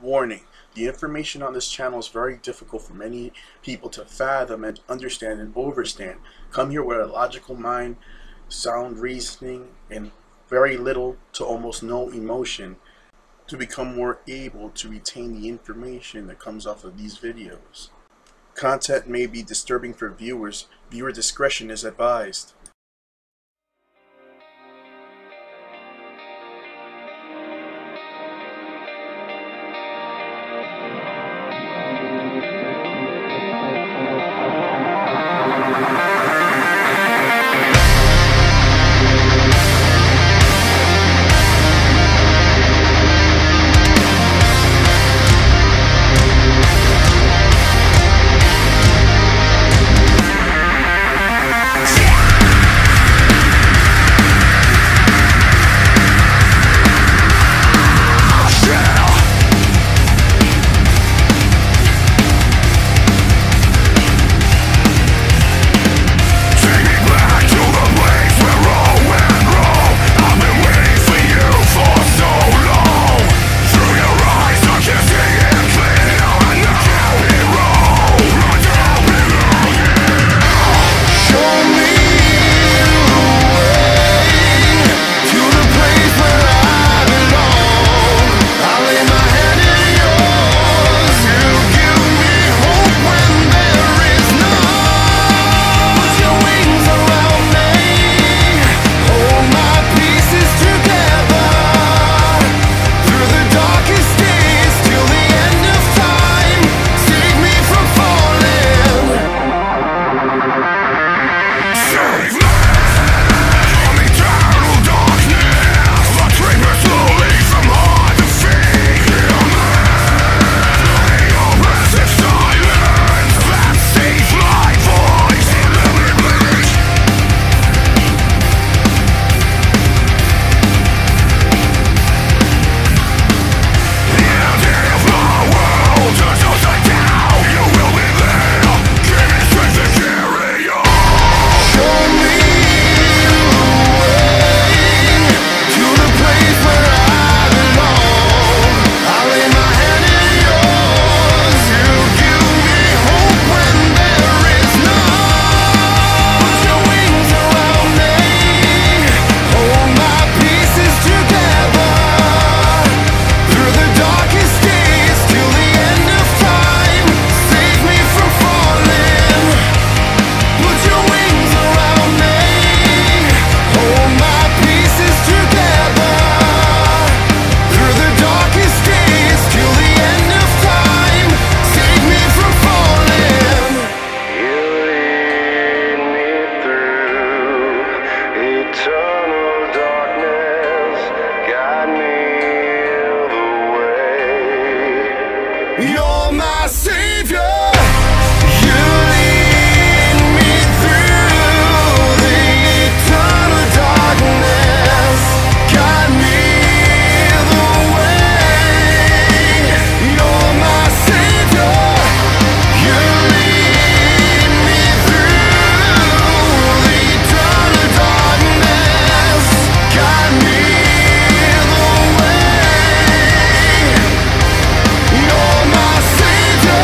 Warning: the information on this channel is very difficult for many people to fathom and understand and overstand. Come here with a logical mind, sound reasoning, and very little to almost no emotion to become more able to retain the information that comes off of these videos. Content may be disturbing for viewers. Viewer discretion is advised. You're my savior. You lead me through the eternal darkness. Guide me the way. You're my savior. You lead me through the eternal darkness. Guide me the way. You're my savior.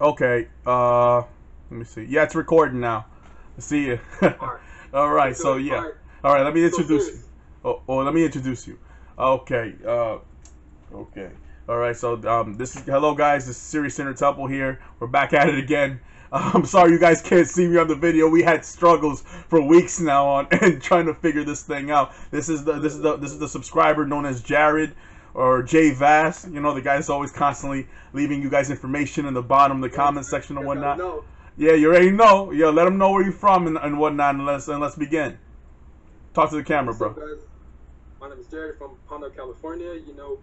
Okay. Let me see. Yeah, it's recording now. See you. Alright. All right. So yeah. Alright. All right. Let me So introduce you. serious. Let me introduce you. Okay. Okay. All right. So this is hello guys. This is Sirius Temple here. We're back at it again. I'm sorry you guys can't see me on the video. We had struggles for weeks now on and trying to figure this thing out. This is the subscriber known as Jared or Jay Vass. You know, the guy's always constantly leaving you guys information in the bottom of the comment section and whatnot. Yeah, you already know. Yo, let them know where you're from and whatnot, and let's begin. Talk to the camera, bro. What's up, guys? My name is Jared from Convo, California. You know,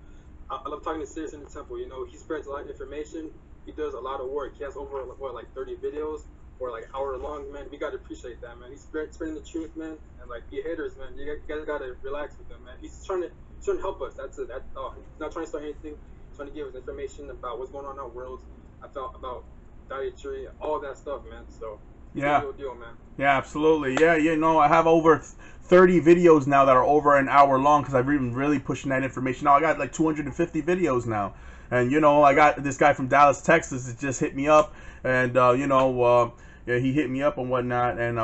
I love talking to Sirius Temple. You know, he spreads a lot of information. He does a lot of work. He has over like 30 videos or like hour long, man. We gotta appreciate that, man. He's spreading the truth, man. And like, you haters, man, you guys gotta relax with him, man. He's trying to help us. That's it. He's not trying to start anything. He's trying to give us information about what's going on in our world. About dietary, all that stuff, man. So yeah, real deal, man. Yeah, absolutely. Yeah, you know, I have over 30 videos now that are over an hour long because I've been really pushing that information. Now I got like 250 videos now. And, you know, I got this guy from Dallas, Texas that just hit me up. And, you know, yeah, he hit me up and whatnot. And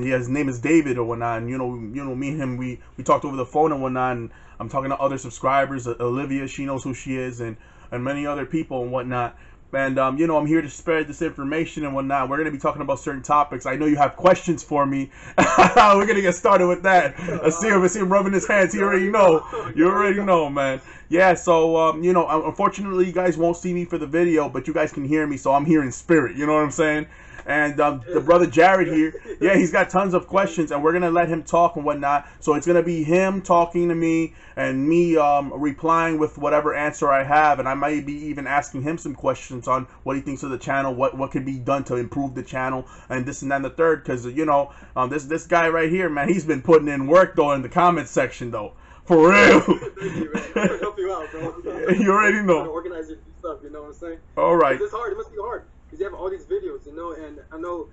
his name is David or whatnot. And, you know, me and him, we talked over the phone and whatnot. And I'm talking to other subscribers. Olivia, she knows who she is. And many other people and whatnot. And, you know, I'm here to spread this information and whatnot. We're going to be talking about certain topics. I know you have questions for me. We're going to get started with that. I see him rubbing his hands. He already know. You already know, man. Yeah, so, you know, unfortunately, you guys won't see me for the video, but you guys can hear me, so I'm here in spirit. You know what I'm saying? And the brother Jared here, yeah, he's got tons of questions, and we're going to let him talk and whatnot. So it's going to be him talking to me and me replying with whatever answer I have. And I might be even asking him some questions on what he thinks of the channel, what could be done to improve the channel, and this and that and the third. Because, you know, this guy right here, man, he's been putting in work, though, in the comments section, though. For real. Thank you, man. I'm gonna help you out, bro. You already know. Organize your stuff, you know what I'm saying? All right. It's hard. It must be hard because you have all these videos, you know, and I know,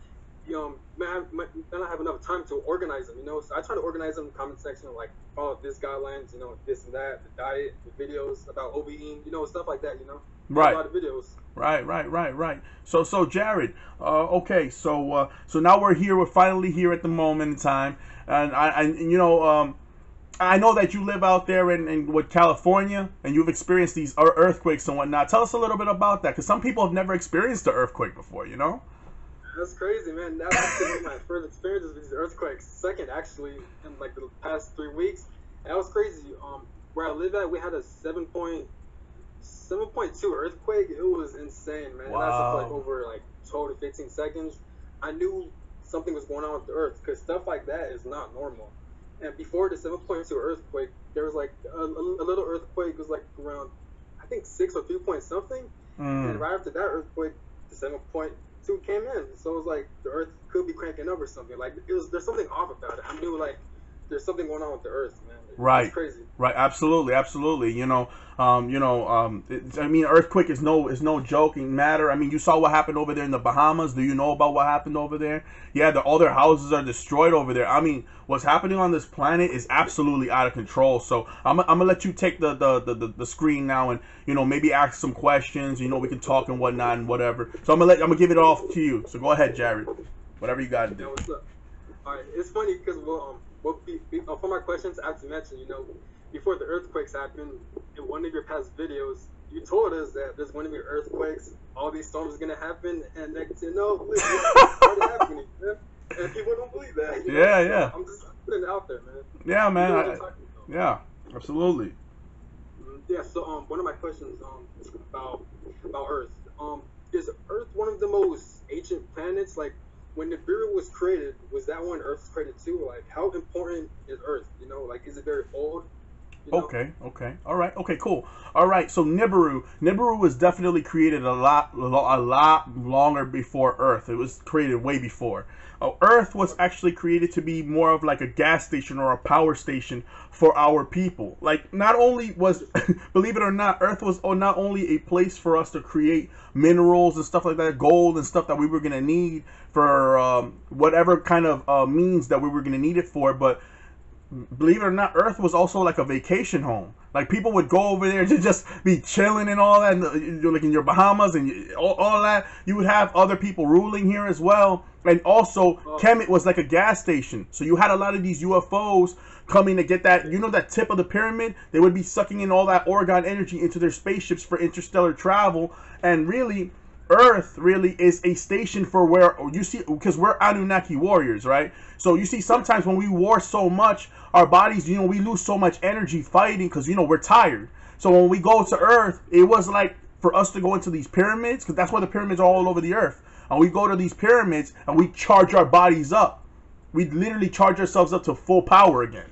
man, I don't have enough time to organize them, you know. So I try to organize them in the comment section, like follow this guidelines, you know, this and that, the diet, the videos about OBEing, you know, stuff like that, you know. Right. A lot of videos. Right. So Jared, okay, so now we're finally here at the moment in time, and you know, I know that you live out there in California, and you've experienced these earthquakes and whatnot. Tell us a little bit about that, because some people have never experienced an earthquake before, you know? That's crazy, man. That's actually my first experiences with these earthquakes. Second, actually, in like the past 3 weeks. And that was crazy. Where I live at, we had a 7.2 earthquake. It was insane, man. Wow. It lasted for like over like 12 to 15 seconds. I knew something was going on with the earth because stuff like that is not normal. And before the 7.2 earthquake, there was like a little earthquake. It was like around, I think 6 or 3 point something. And right after that earthquake, the 7.2 came in. So it was like the earth could be cranking up or something. Like there's something off about it. I knew like there's something going on with the earth, man. It's crazy. Right, absolutely. You know, I mean, earthquake is no joking matter. I mean, you saw what happened over there in the Bahamas. Do you know about what happened over there? Yeah, all their houses are destroyed over there. I mean, what's happening on this planet is absolutely out of control. So I'm gonna let you take the screen now, and you know, maybe ask some questions. You know, we can talk and whatnot and whatever. So I'm gonna give it off to you. So go ahead, Jared. Whatever you got to do. Yeah, what's up? All right, it's funny because for my questions, I have to mention, you know, before the earthquakes happened, in one of your past videos, you told us that there's going to be earthquakes, all these storms are going to happen, and next you know, it's already happening, man. And people don't believe that. You know? Yeah. I'm just putting it out there, man. Yeah, man. You know what I'm talking about. Yeah, absolutely. Yeah. So, one of my questions, about Earth, is Earth one of the most ancient planets? Like, when Nibiru was created, was that when Earth was created too? Like, how important is Earth? You know, like, is it very old? You know? Okay. All right. Okay, cool. All right. So Nibiru was definitely created a lot longer before Earth. It was created way before. Earth was actually created to be more of like a gas station or a power station for our people. Like, not only was, believe it or not, Earth was not only a place for us to create minerals and stuff like that, gold and stuff that we were going to need for whatever kind of means that we were going to need it for, but believe it or not, Earth was also like a vacation home. Like people would go over there to just be chilling and all that, and like in your Bahamas and all that. You would have other people ruling here as well, and also Kemet was like a gas station. So you had a lot of these UFOs coming to get that, you know, that tip of the pyramid. They would be sucking in all that Oregon energy into their spaceships for interstellar travel, and really, Earth really is a station for where you see, because we're Anunnaki warriors, right? So you see sometimes when we war so much, our bodies, you know, we lose so much energy fighting because, you know, we're tired. So when we go to Earth, it was like for us to go into these pyramids, because that's why the pyramids are all over the Earth. And we go to these pyramids and we charge our bodies up. We literally charge ourselves up to full power again.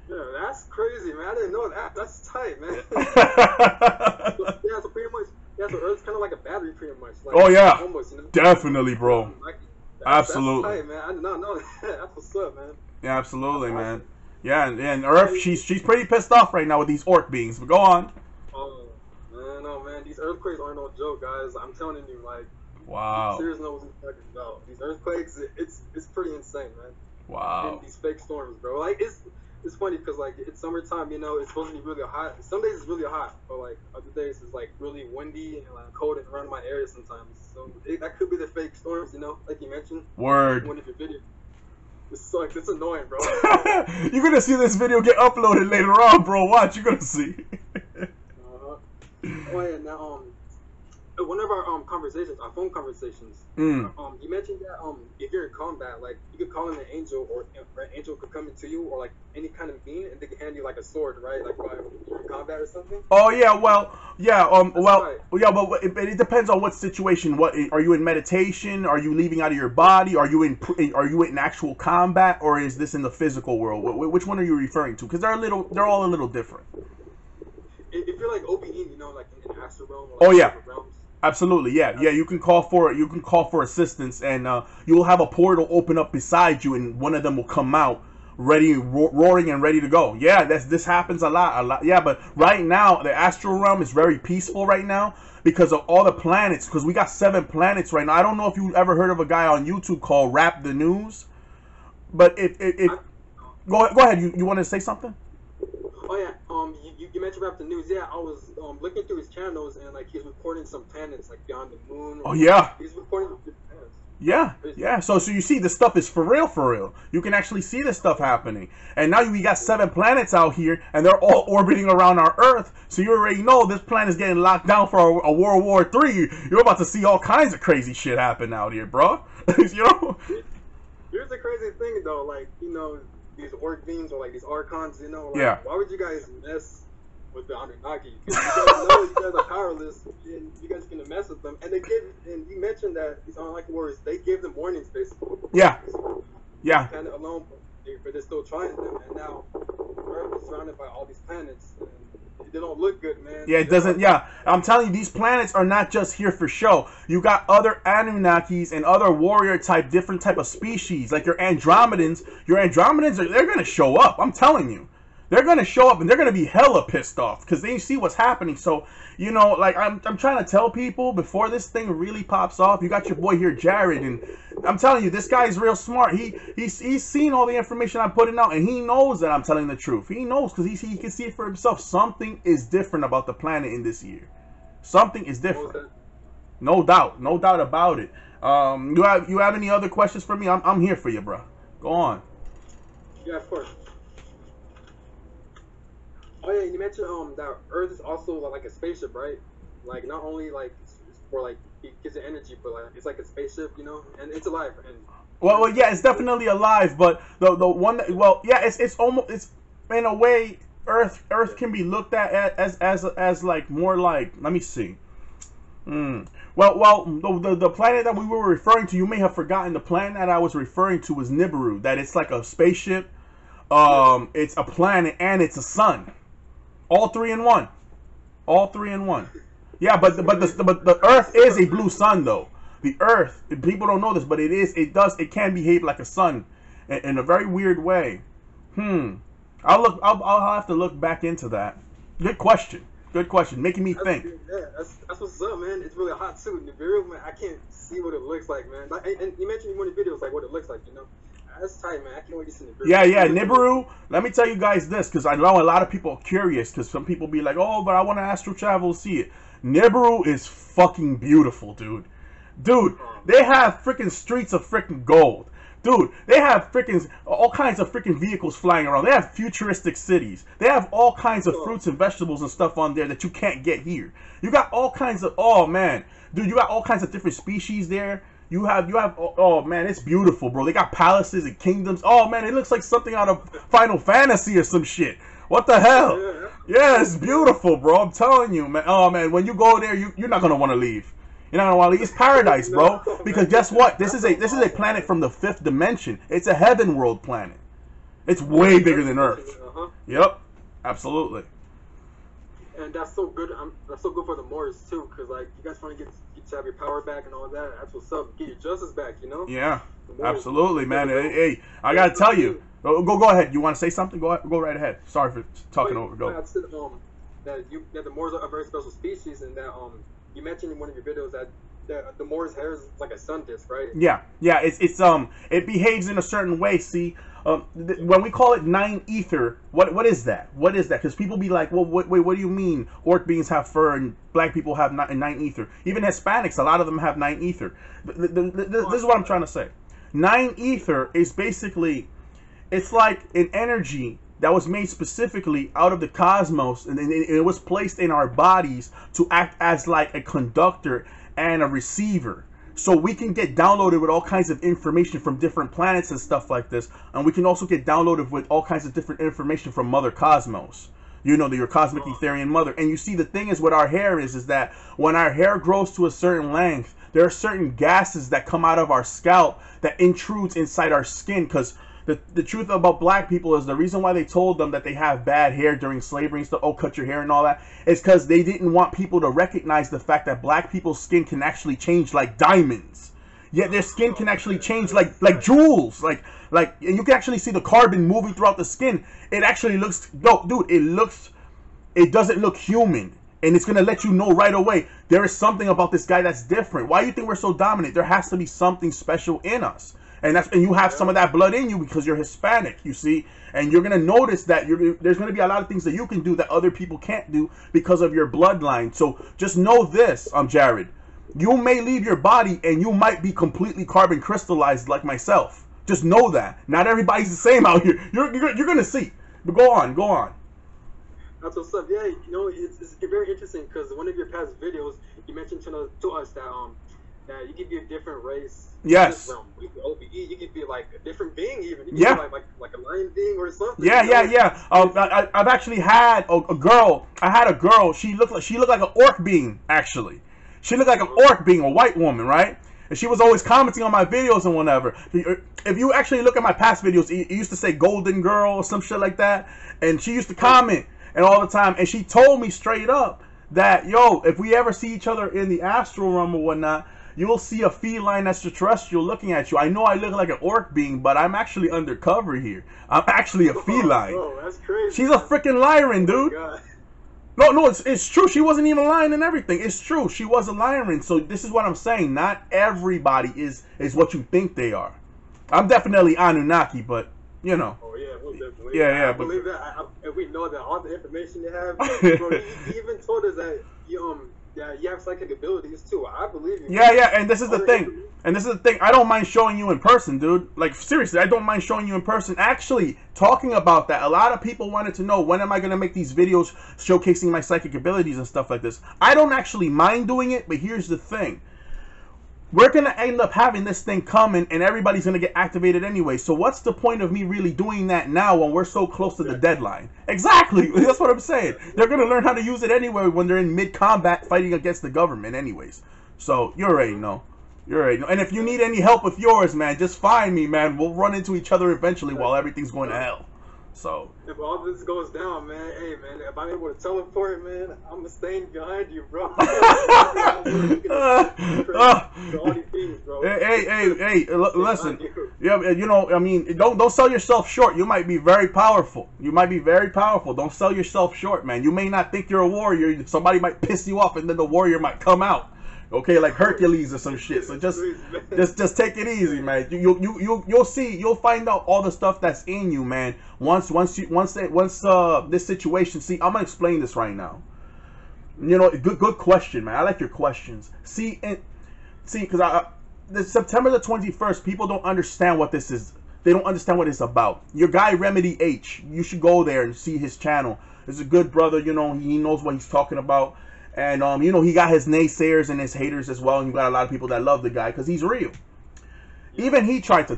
Yeah, that's crazy, man. I didn't know that. That's tight, man. Yeah, so pretty much, yeah, so Earth's kind of like a battery, pretty much. Like, oh yeah, almost, you know? Definitely, bro. Like, Absolutely. That's tight, man. I did not know that. That's what's up, man. Yeah, absolutely, man. Yeah, and Earth, she's pretty pissed off right now with these orc beings. But go on. Oh, man, no, man. These earthquakes aren't no joke, guys. I'm telling you, like, Wow. Sirius knows what he's talking about. These earthquakes, it's pretty insane, man. Wow. And these fake storms, bro. Like, it's funny because, like, it's summertime, you know, it's supposed to be really hot. Some days it's really hot, but, like, other days it's, like, really windy and, like, cold and around my area sometimes. So that could be the fake storms, you know, like you mentioned. Word. One of your videos. It sucks. It's annoying, bro. You're gonna see this video get uploaded later on, bro. Watch, you're gonna see. Oh yeah, now one of our conversations, our phone conversations, you mentioned that if you're in combat, like you could call in an angel, or an angel could come into you, or like any kind of being, and they can hand you like a sword, right? Like while you're in combat or something. Oh yeah, well, yeah, right. yeah, but it depends on what situation. What are you in meditation? Are you leaving out of your body? Are you in actual combat, or is this in the physical world? Which one are you referring to? Because they're all a little different. If you're like OBE, you know, like in the astral realm. Or Oh like yeah. realms. Absolutely, yeah. You can call for assistance, and you will have a portal open up beside you, and one of them will come out ready, roaring and ready to go. Yeah, this happens a lot. Yeah, but right now the astral realm is very peaceful right now because of all the planets. Because we got 7 planets right now. I don't know if you ever heard of a guy on YouTube called Rap the News, but go ahead. You want to say something? Oh yeah, you mentioned about the news. Yeah, I was looking through his channels, and like he's reporting some planets like beyond the moon. Oh yeah. He's reporting some planets. Yeah. So you see, this stuff is for real. You can actually see this stuff happening. And now we got 7 planets out here, and they're all orbiting around our Earth. So you already know this planet is getting locked down for a World War III. You're about to see all kinds of crazy shit happen out here, bro. You know. Here's the crazy thing, though. Like, you know, these orc beings or like these archons, you know. Like, yeah. Why would you guys mess with the Anunnaki? Because you guys know you guys are powerless, and you guys are gonna mess with them. And and you mentioned that these Anunnaki warriors, they gave them warnings, basically. Yeah. Yeah. Kind of alone, but they're still trying them. And now Earth is surrounded by all these planets, and they don't look good, man. Yeah, it doesn't. Yeah, I'm telling you, these planets are not just here for show. You got other Anunnakis and other warrior type, different type of species, like your Andromedans. They're gonna show up. I'm telling you. They're gonna show up and they're gonna be hella pissed off because they see what's happening. So, you know, like I'm trying to tell people before this thing really pops off. You got your boy here, Jared, and I'm telling you, this guy is real smart. He's seen all the information I'm putting out, and he knows that I'm telling the truth. He knows because he can see it for himself. Something is different about the planet in this year. Something is different. No doubt about it. You have any other questions for me? I'm here for you, bro. Go on. Yeah, of course. Oh yeah, you mentioned that Earth is also like a spaceship, right? Like not only like for like it gives it energy, but like it's like a spaceship, you know, and it's alive. And well, yeah, it's definitely alive, but the one that, well, yeah, it's almost, it's in a way Earth can be looked at as like more like, let me see. Well, the planet that we were referring to, you may have forgotten the planet that I was referring to was Nibiru. That it's like a spaceship, it's a planet, and it's a sun. All 3 in 1. All 3 in 1. Yeah, but the Earth is a blue sun though. The Earth, people don't know this, but it can behave like a sun in a very weird way. I'll have to look back into that. Good question, making me think. Yeah, that's what's up, man. It's really hot too. Nibiru, man, I can't see what it looks like, man. And you mentioned in one of the videos like what it looks like, you know. That's tight, man. I can't wait to see the Yeah, yeah, Nibiru. Let me tell you guys this, because I know a lot of people are curious, because some people be like, oh, but I want to astral travel, see it. Nibiru is fucking beautiful, dude. Dude, they have freaking streets of freaking gold. Dude, they have freaking all kinds of freaking vehicles flying around. They have futuristic cities. They have all kinds of fruits and vegetables and stuff on there that you can't get here. You got all kinds of, oh man, dude, you got all kinds of different species there. You have, oh man, it's beautiful, bro. They got palaces and kingdoms. Oh man, it looks like something out of Final Fantasy or some shit. What the hell? Yeah, it's beautiful, bro. I'm telling you, man. Oh man, when you go there, you're not gonna want to leave. You're not gonna want to leave. It's paradise, bro. Because guess what? This is a planet from the 5th dimension. It's a heaven world planet. It's way bigger than Earth. Yep, absolutely. And that's so good. That's so good for the Moors too, because like you guys want to get to have your power back and all that. That's what's up. Get your justice back, you know. Yeah, absolutely, man. Hey, I gotta tell you. Go ahead. You want to say something? Go right ahead. Sorry for talking over. Go. I said that the Moors are a very special species, and that you mentioned in one of your videos that the Moor's hair is like a sun disk, right? Yeah. It behaves in a certain way. See, when we call it 9 ether, what is that? What is that? Because people be like, well, wait, what do you mean? Orc beings have fur and black people have 9 ether. Even Hispanics, a lot of them have 9 ether. This is what I'm trying to say. 9 ether is basically, it's like an energy that was made specifically out of the cosmos, and it was placed in our bodies to act as like a conductor and a receiver. So we can get downloaded with all kinds of information from different planets and stuff like this. And we can also get downloaded with all kinds of different information from Mother Cosmos. You know, your cosmic Etherian mother. And you see, the thing is with our hair is that when our hair grows to a certain length, there are certain gases that come out of our scalp that intrudes inside our skin. Because the truth about black people is the reason why they told them that they have bad hair during slavery and stuff, oh, cut your hair and all that, is because they didn't want people to recognize the fact that black people's skin can actually change like diamonds. Yet their skin can actually change like jewels. Like and you can actually see the carbon moving throughout the skin. It actually looks, no, dude, it doesn't look human. And it's going to let you know right away, there is something about this guy that's different. Why do you think we're so dominant? There has to be something special in us. And you have some of that blood in you because you're Hispanic, you see. And you're going to notice that there's going to be a lot of things that you can do that other people can't do because of your bloodline. So just know this, Jared. You may leave your body and you might be completely carbon crystallized like myself. Just know that. Not everybody's the same out here. You're going to see. But go on. That's what's up. Yeah, you know, it's very interesting because one of your past videos, you mentioned to us that that you could be a different race. Yes. With the OBE, you could be like a different being even. You could yeah. be like a lion being or something. Yeah, you know? Yeah. I've actually had a girl. I had a girl. She looked like an orc being, actually. She looked like an orc being, a white woman, right? And she was always commenting on my videos and whatever. If you actually look at my past videos, it used to say Golden Girl or some shit like that. And she used to comment and all the time. And she told me straight up that, yo, if we ever see each other in the astral realm or whatnot, you'll see a feline extraterrestrial looking at you. I know I look like an orc being, but I'm actually undercover here. I'm actually a feline. Oh, that's crazy. She's a freaking lyran, dude. Oh, no, it's true. She wasn't even lying and everything. It's true. She was a lyran. So this is what I'm saying. Not everybody is what you think they are. I'm definitely Anunnaki, but, you know. Oh, yeah, we'll definitely. Yeah. I believe that. If we know that all the information you have, bro, you even told us that you have psychic abilities too. I believe you. Yeah, and this is the thing. I don't mind showing you in person, dude. Like, seriously, I don't mind showing you in person. Actually, talking about that, a lot of people wanted to know, when am I going to make these videos showcasing my psychic abilities and stuff like this? I don't actually mind doing it, but here's the thing. We're going to end up having this thing coming, and everybody's going to get activated anyway. So what's the point of me really doing that now when we're so close to the deadline? Exactly. That's what I'm saying. They're going to learn how to use it anyway when they're in mid-combat fighting against the government anyways. So you already know. And if you need any help with yours, man, just find me, man. We'll run into each other eventually while everything's going to hell. So if all this goes down, man, hey, man, if I'm able to teleport, man, I'm staying behind you, bro. Hey, listen. Yeah, you know, I mean, don't sell yourself short. You might be very powerful. Don't sell yourself short, man. You may not think you're a warrior. Somebody might piss you off, and then the warrior might come out. Okay, like Hercules or some shit. So just take it easy, man. You'll see, you'll find out all the stuff that's in you, man. Once this situation. See, I'm gonna explain this right now. You know, good question, man. I like your questions. See, because September the 21st, people don't understand what this is. They don't understand what it's about. Your guy Remedy H, you should go there and see his channel. He's a good brother, you know. He knows what he's talking about. And, you know, he got his naysayers and his haters as well. And you got a lot of people that love the guy because he's real. Even he tried to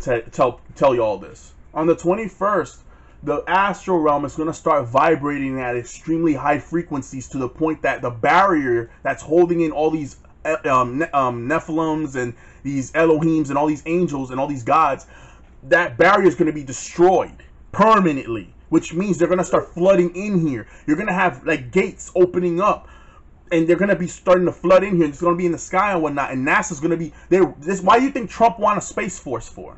tell you all this. On the 21st, the astral realm is going to start vibrating at extremely high frequencies to the point that the barrier that's holding in all these Nephilims and these Elohims and all these angels and all these gods, that barrier is going to be destroyed permanently. Which means they're going to start flooding in here. You're going to have, like, gates opening up. And they're going to be starting to flood in here. It's going to be in the sky and whatnot. And NASA's going to be there. Why do you think Trump wants a Space Force for?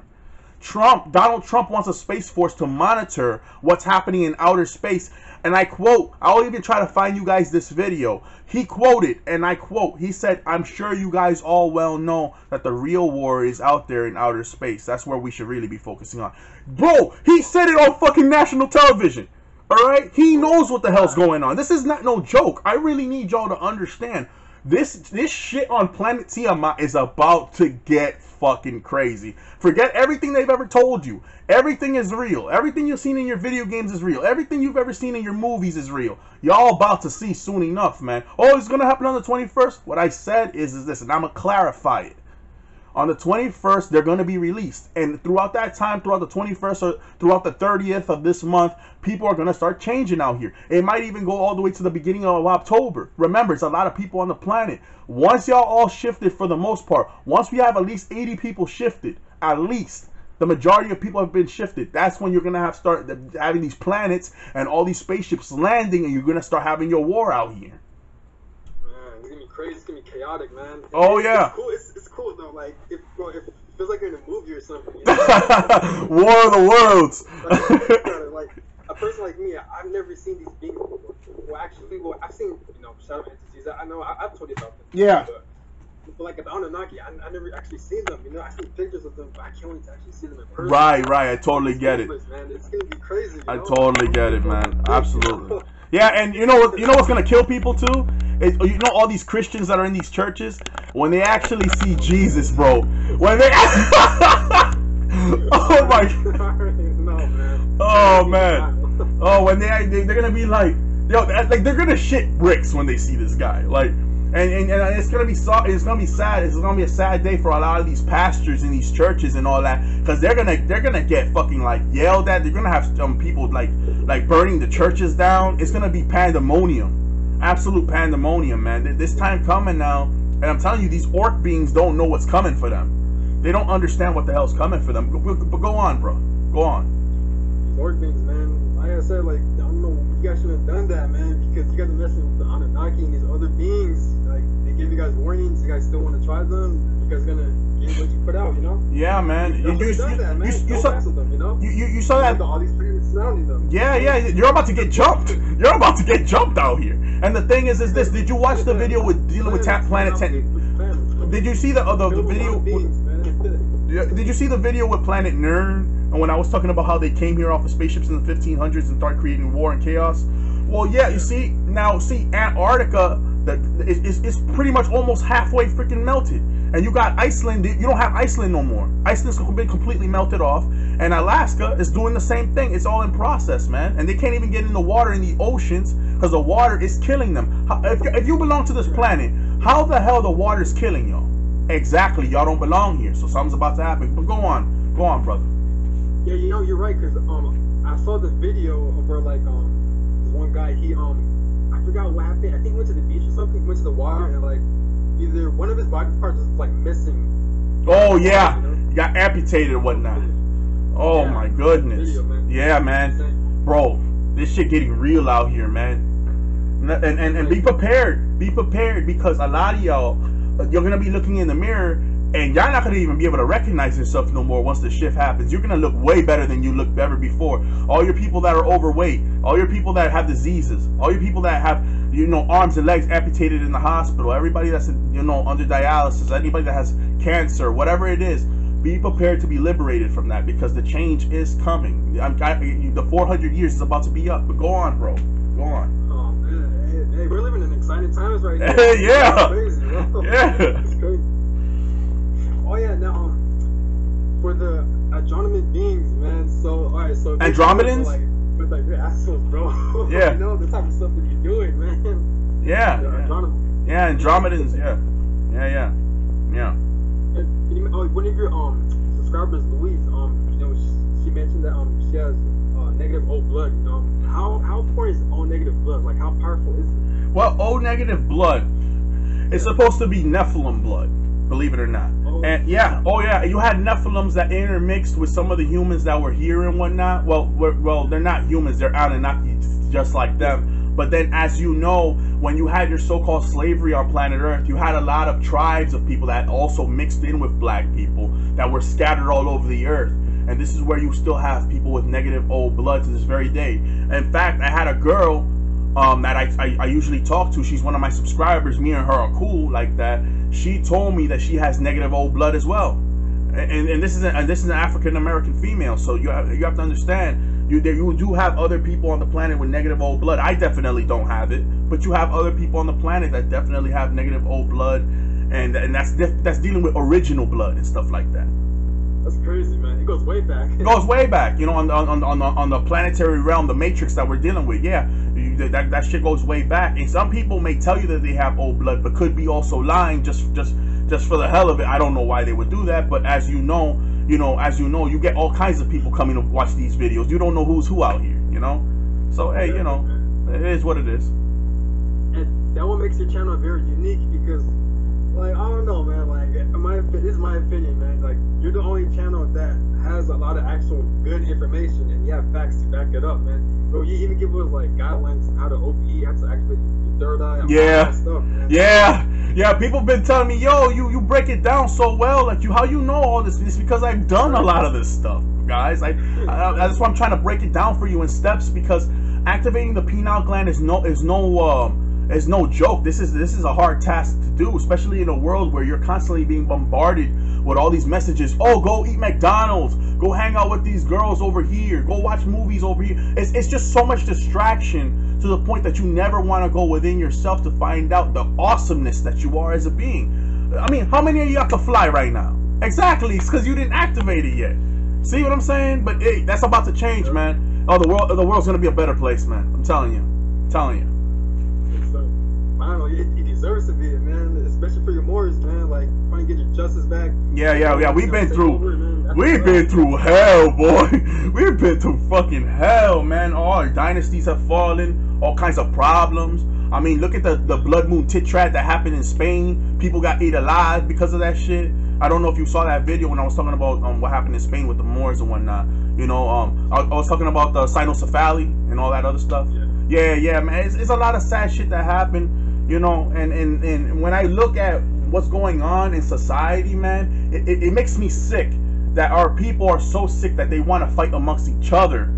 Donald Trump wants a Space Force to monitor what's happening in outer space. And I quote, I'll even try to find you guys this video. He quoted, and I quote, he said, "I'm sure you guys all well know that the real war is out there in outer space. That's where we should really be focusing on." Bro, he said it on fucking national television. Alright? He knows what the hell's going on. This is not no joke. I really need y'all to understand. This shit on planet Tiamat is about to get fucking crazy. Forget everything they've ever told you. Everything is real. Everything you've seen in your video games is real. Everything you've ever seen in your movies is real. Y'all about to see soon enough, man. Oh, it's gonna happen on the 21st? What I said is this, and I'm gonna clarify it. On the 21st, they're going to be released. And throughout that time, throughout the 21st or throughout the 30th of this month, people are going to start changing out here. It might even go all the way to the beginning of October. Remember, it's a lot of people on the planet. Once y'all all shifted for the most part, once we have at least 80 people shifted, at least, the majority of people have been shifted. That's when you're going to start having these planets and all these spaceships landing, and you're going to start having your war out here. Crazy, it's gonna be chaotic, man. Oh yeah. It's cool. It's cool though. Like, it feels like you're in a movie or something. You know? War of the Worlds. like a person like me, I've never seen these beings before. Well, I've seen, you know, shadow entities. I know I've told you about them. Yeah. But like the Anunnaki, I never actually seen them. You know, I've seen pictures of them, but I can't wait to actually see them in person. Right. I totally get it. Man, it's gonna be crazy. I totally get it, man. Absolutely. Yeah, and you know what's gonna kill people too? You know all these Christians that are in these churches, when they actually see Jesus, bro. When they oh my oh man. Oh, when they're gonna be like, yo, like they're gonna shit bricks when they see this guy. Like, and it's gonna be sad. It's gonna be a sad day for a lot of these pastors in these churches and all that, because they're gonna get fucking like yelled at. They're gonna have people like burning the churches down. It's gonna be pandemonium. Absolute pandemonium, man. This time coming now, and I'm telling you, these orc beings don't know what's coming for them. They don't understand what the hell's coming for them. But go on, bro. Go on. These orc beings, man. Like I said, like, I don't know, you guys shouldn't have done that, man, because you guys are messing with the Anunnaki and these other beings. Like, they give you guys warnings. You guys still want to try them. You guys gonna get what you put out, you know? Yeah, man. You saw that. All these planets surrounding them. Yeah. You're about to get jumped. You're about to get jumped out here. And the thing is this: did you watch the video with dealing with Planet 10? Did you see the video? Did you see the video with Planet Nern? And when I was talking about how they came here off of spaceships in the 1500s and started creating war and chaos. Well, yeah. You see now, Antarctica, it's pretty much almost halfway freaking melted. And you got Iceland. You don't have Iceland no more. Iceland's been completely melted off. And Alaska is doing the same thing. It's all in process, man. And they can't even get in the water in the oceans because the water is killing them. If you belong to this planet, how the hell the water is killing y'all? Exactly. Y'all don't belong here. So something's about to happen. But go on, brother. Yeah, you know, you're right. Because I saw the video of where, like, this one guy, he, I forgot what happened. I think he went to the beach or something. He went to the water and, like, either one of his body parts was like missing. Oh yeah, you got amputated or whatnot. Oh yeah, my goodness. Video, man. Yeah, man. Bro, this shit getting real out here, man. And be prepared. Be prepared, because a lot of y'all, you're gonna be looking in the mirror and y'all not gonna even be able to recognize yourself no more once the shift happens. You're gonna look way better than you looked ever before. All your people that are overweight, all your people that have diseases, all your people that have, you know, arms and legs amputated in the hospital, everybody that's, you know, under dialysis, anybody that has cancer, whatever it is, be prepared to be liberated from that, because the change is coming. The 400 years is about to be up. But go on, bro. Go on. Oh man, hey, we're living in exciting times right now. Yeah. It's crazy, bro. Yeah. It's crazy. Oh yeah, now for the Andromedan beings, man. So alright, so Andromedans? With like the assholes, bro. Yeah. You know the type of stuff that you're doing, man. Yeah. Yeah, Andromedans. Yeah. And, one of your subscribers, Louise, you know, she mentioned that she has negative O blood. You know, how important is O negative blood? Like, how powerful is it? Well, O negative blood is supposed to be Nephilim blood, believe it or not. Oh. And yeah, you had Nephilims that intermixed with some of the humans that were here and whatnot. Well, they're not humans; they're Anunnaki, just like them. But then, as you know, when you had your so-called slavery on planet Earth, you had a lot of tribes of people that also mixed in with black people that were scattered all over the earth. And this is where you still have people with negative O blood to this very day. In fact, I had a girl that I usually talk to. She's one of my subscribers. Me and her are cool like that. She told me that she has negative O blood as well. And this is an African American female. So you have to understand. You do have other people on the planet with negative O blood. I definitely don't have it, but you have other people on the planet that definitely have negative O blood, and that's dealing with original blood and stuff like that. That's crazy, man. It goes way back. It goes way back, you know, on the planetary realm, the matrix that we're dealing with. Yeah, that shit goes way back. And some people may tell you that they have O blood, but could be also lying just for the hell of it. I don't know why they would do that, but as you know, you get all kinds of people coming to watch these videos. You don't know who's who out here, you know? So, hey, you know, it is what it is. And that what makes your channel very unique, because, like, I don't know, man, like, this is my opinion, man. Like, you're the only channel that has a lot of actual good information, and you have facts to back it up, man. Bro, you even give us, like, guidelines on how to OPE, how to activate your third eye, all that stuff, man. Yeah, people been telling me, yo, you break it down so well, like, how you know all this? It's because I've done a lot of this stuff, guys. That's why I'm trying to break it down for you in steps, because activating the pineal gland is no joke. This is a hard task to do, especially in a world where you're constantly being bombarded with all these messages. Oh, go eat McDonald's, go hang out with these girls over here, go watch movies over here. It's just so much distraction, to the point that you never want to go within yourself to find out the awesomeness that you are as a being. I mean, how many of you have to fly right now? Exactly, it's because you didn't activate it yet. See what I'm saying? But hey, that's about to change, man. Oh, the world's gonna be a better place, man. I'm telling you. I don't know, it deserves to be, man, especially for your Moors, man, like, trying to get your justice back. Yeah, we've been through hell, boy. We've been through fucking hell, man. All our dynasties have fallen, all kinds of problems. I mean, look at the blood moon tit trap that happened in Spain. People got ate alive because of that shit. I don't know if you saw that video when I was talking about what happened in Spain with the Moors and whatnot. You know, I was talking about the cynocephaly and all that other stuff. Yeah, man. It's a lot of sad shit that happened. You know, and when I look at what's going on in society, man, it makes me sick that our people are so sick that they want to fight amongst each other,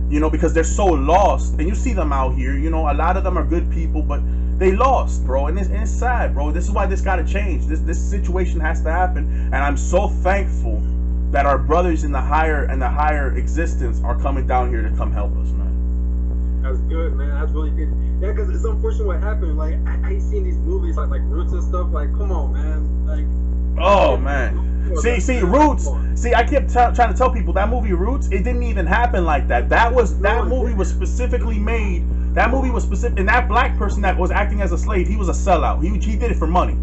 you know, because they're so lost. And you see them out here, you know, a lot of them are good people, but they lost, bro. And it's sad, bro. This is why this got to change. This situation has to happen. And I'm so thankful that our brothers in the higher existence are coming down here to come help us, man. That's good, man. That's really good. Yeah, because it's unfortunate what happened. Like, I seen these movies like Roots and stuff. Like, come on, man. Like, oh man. See, Roots. See, I kept trying to tell people that movie Roots. It didn't even happen like that. That movie was specifically made. That movie was specific, and that black person that was acting as a slave, he was a sellout. He did it for money.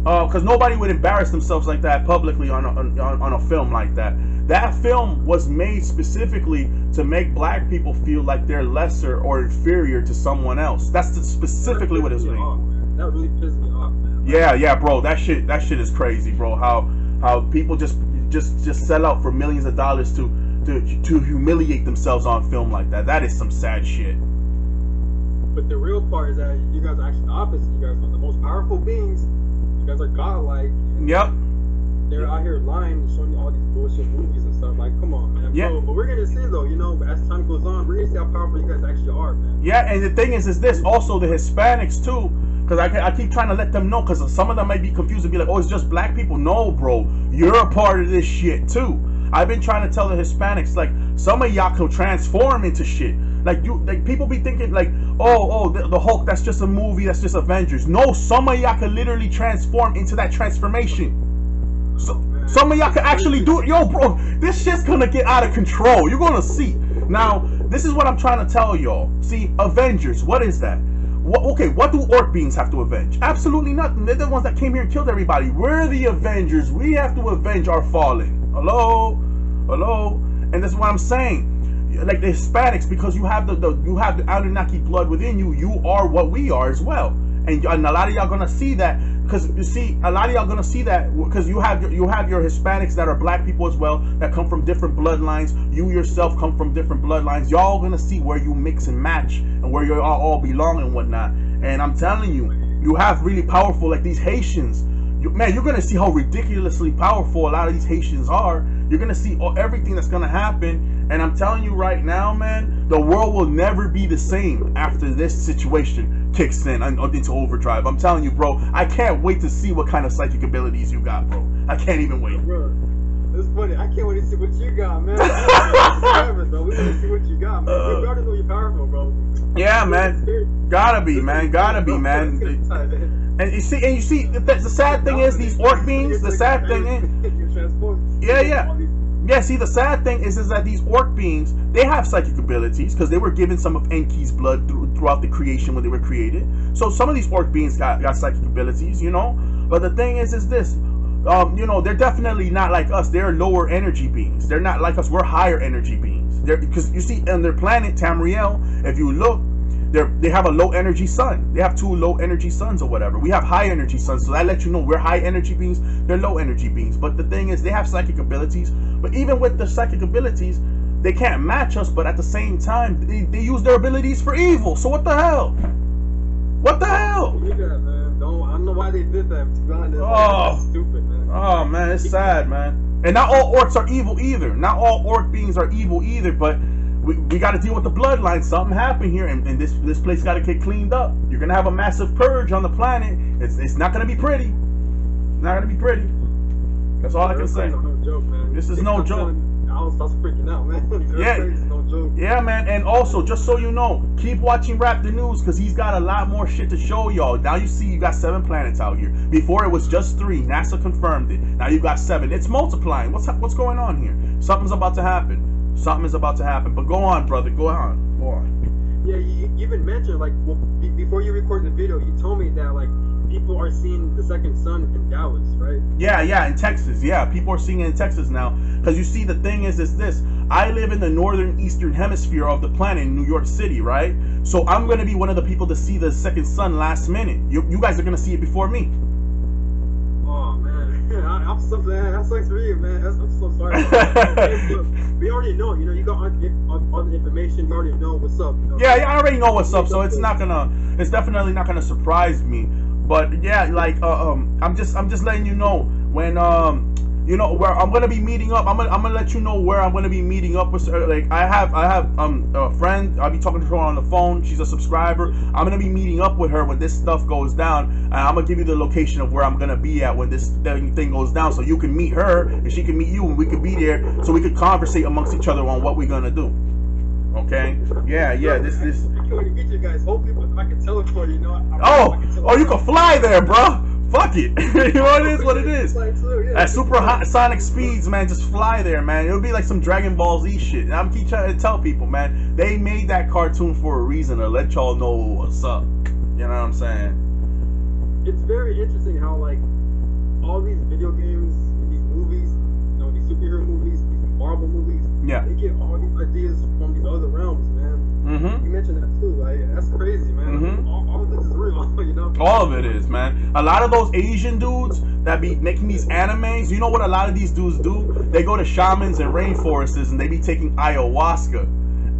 Because nobody would embarrass themselves like that publicly on a film like that. That film was made specifically to make black people feel like they're lesser or inferior to someone else. That's specifically what it's made. That really pissed me off, man. Yeah, bro. That shit is crazy, bro. How people just sell out for millions of dollars to humiliate themselves on film like that. That is some sad shit. But the real part is that you guys are actually the opposite. You guys are the most powerful beings. You guys are godlike. Yep. they're out here lying, showing you all these bullshit movies and stuff. Like, come on, man. Yeah. But we're gonna see though, you know, as time goes on, we're gonna see how powerful you guys actually are, man. Yeah, and the thing is this also the Hispanics too, because I keep trying to let them know, because some of them might be confused and be like, oh, it's just black people. No, bro, you're a part of this shit too. I've been trying to tell the Hispanics, like, some of y'all can transform into shit. Like, people be thinking like, the Hulk, that's just a movie, that's just Avengers. No, some of y'all can literally transform into that transformation. So, some of y'all can actually do it. Yo, bro, this shit's gonna get out of control. You're gonna see. Now, this is what I'm trying to tell y'all. See, Avengers, what is that? What do orc beings have to avenge? Absolutely nothing. They're the ones that came here and killed everybody. We're the Avengers. We have to avenge our fallen. Hello? And that's what I'm saying. Like the Hispanics, because you have the Anunnaki blood within you, you are what we are as well. And a lot of y'all gonna see that, because you see, a lot of y'all gonna see that because you have your Hispanics that are black people as well, that come from different bloodlines. You yourself come from different bloodlines. Y'all gonna see where you mix and match and where you all belong and whatnot. And I'm telling you, you have really powerful, like these Haitians. Man, you're gonna see how ridiculously powerful a lot of these Haitians are. You're gonna see everything that's gonna happen. And I'm telling you right now, man, the world will never be the same after this situation kicks in into overdrive. I'm telling you, bro, I can't wait to see what kind of psychic abilities you got, bro. I can't even wait. Bro, it's funny. I can't wait to see what you got, man. We want to see what you got, man. We already know you're powerful, bro. Yeah, man. Gotta be, man. And you see, the sad thing is these orc beings. The sad thing is, yeah. See, the sad thing is that these orc beings, they have psychic abilities because they were given some of Enki's blood throughout the creation when they were created. So some of these orc beings got psychic abilities, you know. But the thing is this, you know, they're definitely not like us. They're lower energy beings. They're not like us. We're higher energy beings. Because you see, on their planet Tamriel, if you look, they have a low energy sun. They have 2 low energy suns or whatever. We have high energy suns, so that lets you know we're high energy beings. They're low energy beings. But the thing is, they have psychic abilities. But even with the psychic abilities, they can't match us. But at the same time, they use their abilities for evil. So what the hell? What the hell? Yeah, man. I don't know why they did that. To be honest, that's stupid, man. Oh man, it's sad, man. And not all orcs are evil either. Not all orc beings are evil either. But we got to deal with the bloodline. Something happened here, and this place got to get cleaned up. You're gonna have a massive purge on the planet. It's not gonna be pretty. Not gonna be pretty. That's all I can say. No joke, man. This is no joke. I was freaking out, man. Yeah. No joke. Yeah, man. And also, just so you know, keep watching Raptor News because he's got a lot more shit to show y'all. Now you see, you got 7 planets out here. Before it was just 3. NASA confirmed it. Now you got 7. It's multiplying. What's going on here? Something's about to happen. Something is about to happen. But go on, brother. Go on. Yeah, you even mentioned, like, well, before you recorded the video, you told me that, like, people are seeing the second sun in Dallas, right? Yeah, in Texas. Yeah, people are seeing it in Texas now. Because you see, the thing is this. I live in the northern eastern hemisphere of the planet in New York City, right? So I'm going to be one of the people to see the second sun last minute. You guys are going to see it before me. Oh, man. I'm so glad. That sucks for you, man. I'm so sorry. We already know, you know, you got all the information. You already know what's up. You know? Yeah, I already know what's up, so it's definitely not gonna surprise me. But yeah, like I'm just letting you know when you know where I'm gonna be meeting up. I'm gonna let you know where I'm gonna be meeting up with. Like I have a friend. I'll be talking to her on the phone. She's a subscriber. I'm gonna be meeting up with her when this stuff goes down. And I'm gonna give you the location of where I'm gonna be at when this thing goes down, so you can meet her and she can meet you, and we can be there, so we can conversate amongst each other on what we're gonna do. Okay? Yeah. This. I can't wait to meet you guys. Hopefully, I can teleport. You know. You can fly there, bro. Fuck it. You know what it is. At supersonic speeds, man, just fly there, man. It'll be like some Dragon Ball Z shit. And I'm keep trying to tell people, man, they made that cartoon for a reason, to let y'all know what's up. You know what I'm saying? It's very interesting how, like, all these video games and these movies, you know, these superhero movies, these Marvel movies, they get all these ideas from these other realms, man. You mentioned that too. Like, that's crazy, man. All of this is real, you know? All of it is, man. A lot of those Asian dudes that be making these animes, you know what a lot of these dudes do? They go to shamans and rainforests and they be taking ayahuasca.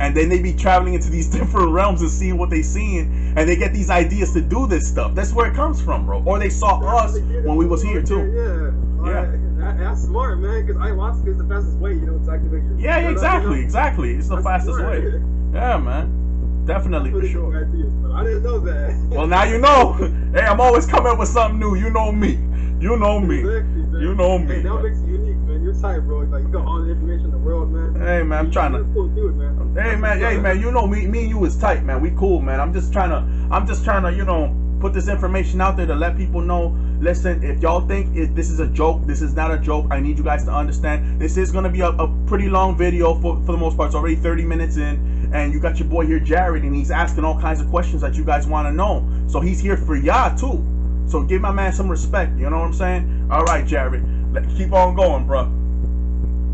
And then they be traveling into these different realms and seeing what they seeing. And they get these ideas to do this stuff. That's where it comes from, bro. Or they saw us when we was here, too. Yeah. That's smart, man. Because ayahuasca is the fastest way, you know, to activate your. Yeah, exactly, exactly. It's the That's fastest smart. way. Yeah, man. Definitely, for Pretty sure. cool idea, bro. I didn't know that. Well, now you know. Hey, I'm always coming up with something new. You know me. You know me. Exactly, man. You know me. Hey, that makes you unique, man. You're tight, bro. Like, you got all the information in the world, man. Hey, man, I'm trying to. You're a cool dude, man. Hey, man, you know me and you is tight, man. We cool, man. I'm just trying to, you know, put this information out there to let people know. Listen, if y'all think this is a joke, this is not a joke. I need you guys to understand. This is gonna be a pretty long video for the most part. It's already 30 minutes in, and you got your boy here, Jared, and he's asking all kinds of questions that you guys want to know. So he's here for y'all too. So give my man some respect. You know what I'm saying? All right, Jared, let's keep on going, bro.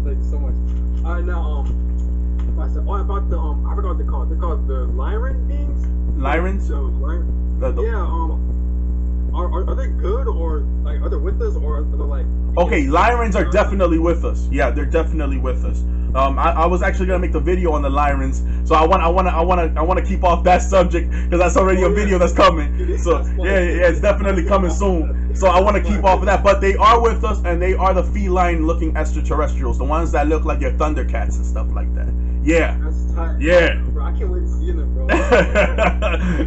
Thank you so much. All right, now, I said, oh, about the, I forgot what they're called. They're called the Lyran beings? Lyrans? So, yeah, are they good, or, like, are they with us, or are they, like... Okay, Lyrans are definitely with us. Yeah, they're definitely with us. I was actually gonna make the video on the Lyrans, so I want to keep off that subject because that's already a video that's coming. So yeah, it's definitely coming soon. So I want to keep off of that. But they are with us, and they are the feline-looking extraterrestrials, the ones that look like your Thundercats and stuff like that. Yeah. That's tight. Yeah. Bro, I can't wait to see them, bro.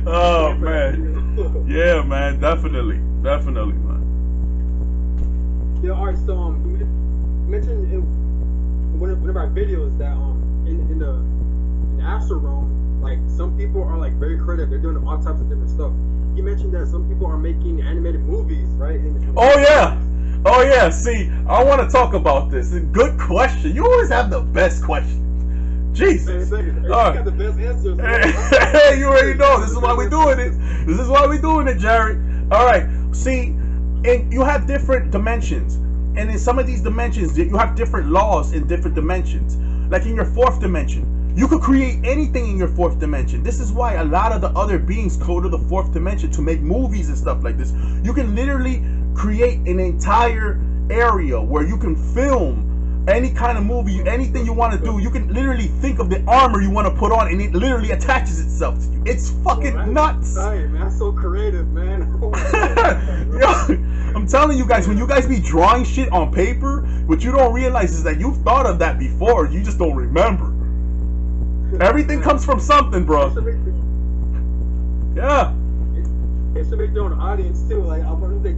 Oh man. Yeah, man. Definitely, man. Yeah, alright, so you mentioned in one of our videos that in the astral realm, like some people are like very creative, they're doing all types of different stuff. You mentioned that some people are making animated movies, right? Oh yeah. See, I want to talk about this. Good question. You always have the best questions. Jesus. Hey, you got the best answers. Hey, you already know. This is why we're doing it. This is why we're doing it, Jared. All right. See, and you have different dimensions. And in some of these dimensions, you have different laws in different dimensions. Like in your fourth dimension, you could create anything in your fourth dimension. This is why a lot of the other beings go to the fourth dimension to make movies and stuff like this. You can literally create an entire area where you can film any kind of movie, anything you want to do. You can literally think of the armor you want to put on, and it literally attaches itself to you. It's fucking nuts. Sorry, man. That's so creative, man. Yo, I'm telling you guys, when you guys be drawing shit on paper, what you don't realize is that you've thought of that before. You just don't remember. Everything comes from something, bro. Yeah. They should make their own audience too. Like,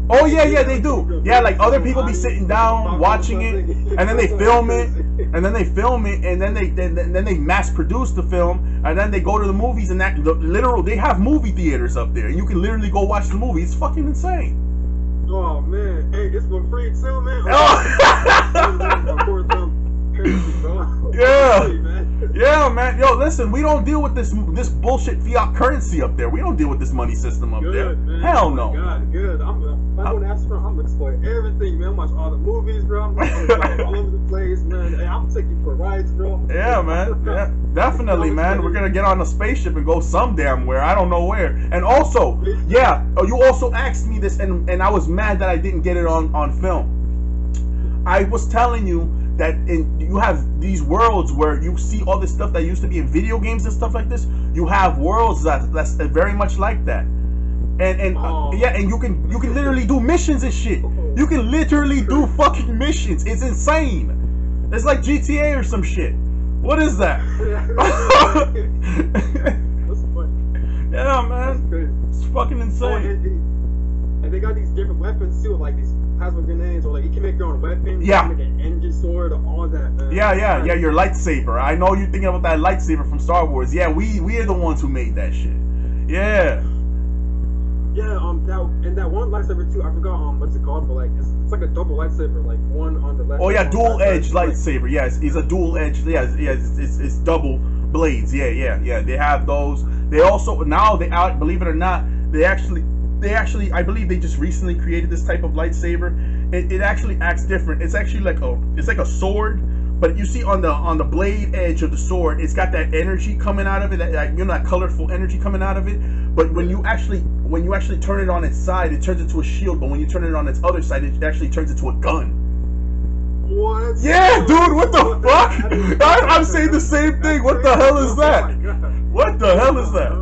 oh yeah, they do. Yeah, like other people be sitting down watching it, and then they film it, and then they mass produce the film, and then they go to the movies, and they have movie theaters up there, and you can literally go watch the movie. It's fucking insane. Oh man, hey, it's for free too, man. Yeah, man. Yo, listen, we don't deal with this bullshit fiat currency up there. We don't deal with this money system up there. Man. Hell no. God, good. I'm going to ask for. I'm gonna explore everything, man. I'm watch all the movies, bro. I'm gonna all over the place, man. Hey, I'm taking for rides, bro. Yeah, man. Yeah, definitely, man. We're gonna get on a spaceship and go some damn where. I don't know where. And also, yeah, you also asked me this, and I was mad that I didn't get it on film. I was telling you that you have these worlds where you see all this stuff that used to be in video games and stuff like this. You have worlds that's very much like that, and yeah, and you can literally do missions and shit. You can literally do fucking missions. It's insane. It's like GTA or some shit. What is that? That's funny. Yeah, man. It's fucking insane. And they got these different weapons too, like these plasma grenades, or like you can make your own weapon. Yeah. You can make an engine sword, all that. Man. Yeah. Your lightsaber. I know you're thinking about that lightsaber from Star Wars. Yeah, we are the ones who made that shit. Yeah. Yeah. That one lightsaber too. I forgot what's it called, but like it's like a double lightsaber, like one on the left. Oh yeah, dual edge lightsaber. Yeah, it's a dual edge. Yeah, it's double blades. Yeah. They have those. They also now believe it or not, they actually, I believe they just recently created this type of lightsaber. It actually acts different. It's actually like a sword, but you see on the blade edge of the sword, it's got that energy coming out of it, that colorful energy coming out of it. But when you actually turn it on its side, it turns into a shield. But when you turn it on its other side, it actually turns into a gun. What? Yeah, dude. What the fuck? I'm saying the same thing. What the hell is that? What the hell is that?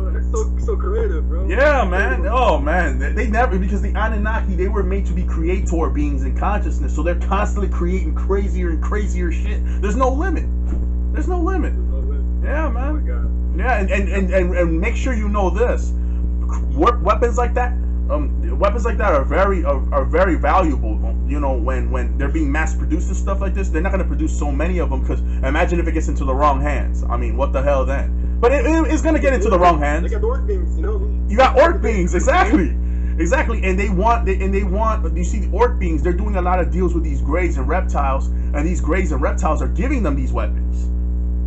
It's so creative, bro. Yeah, man. Oh, man. They never, because the Anunnaki, they were made to be creator beings in consciousness, so they're constantly creating crazier and crazier shit. There's no limit. There's no limit. Yeah, man. Oh my God. Yeah, and make sure you know this. Weapons like that are very valuable. You know, when they're being mass produced and stuff like this, they're not going to produce so many of them, because imagine if it gets into the wrong hands. I mean, what the hell then? But it's going to get into the wrong hands. They got the orc beings, you know. You got orc beings, exactly. Exactly, and they want. You see, the orc beings, they're doing a lot of deals with these greys and reptiles, and these greys and reptiles are giving them these weapons.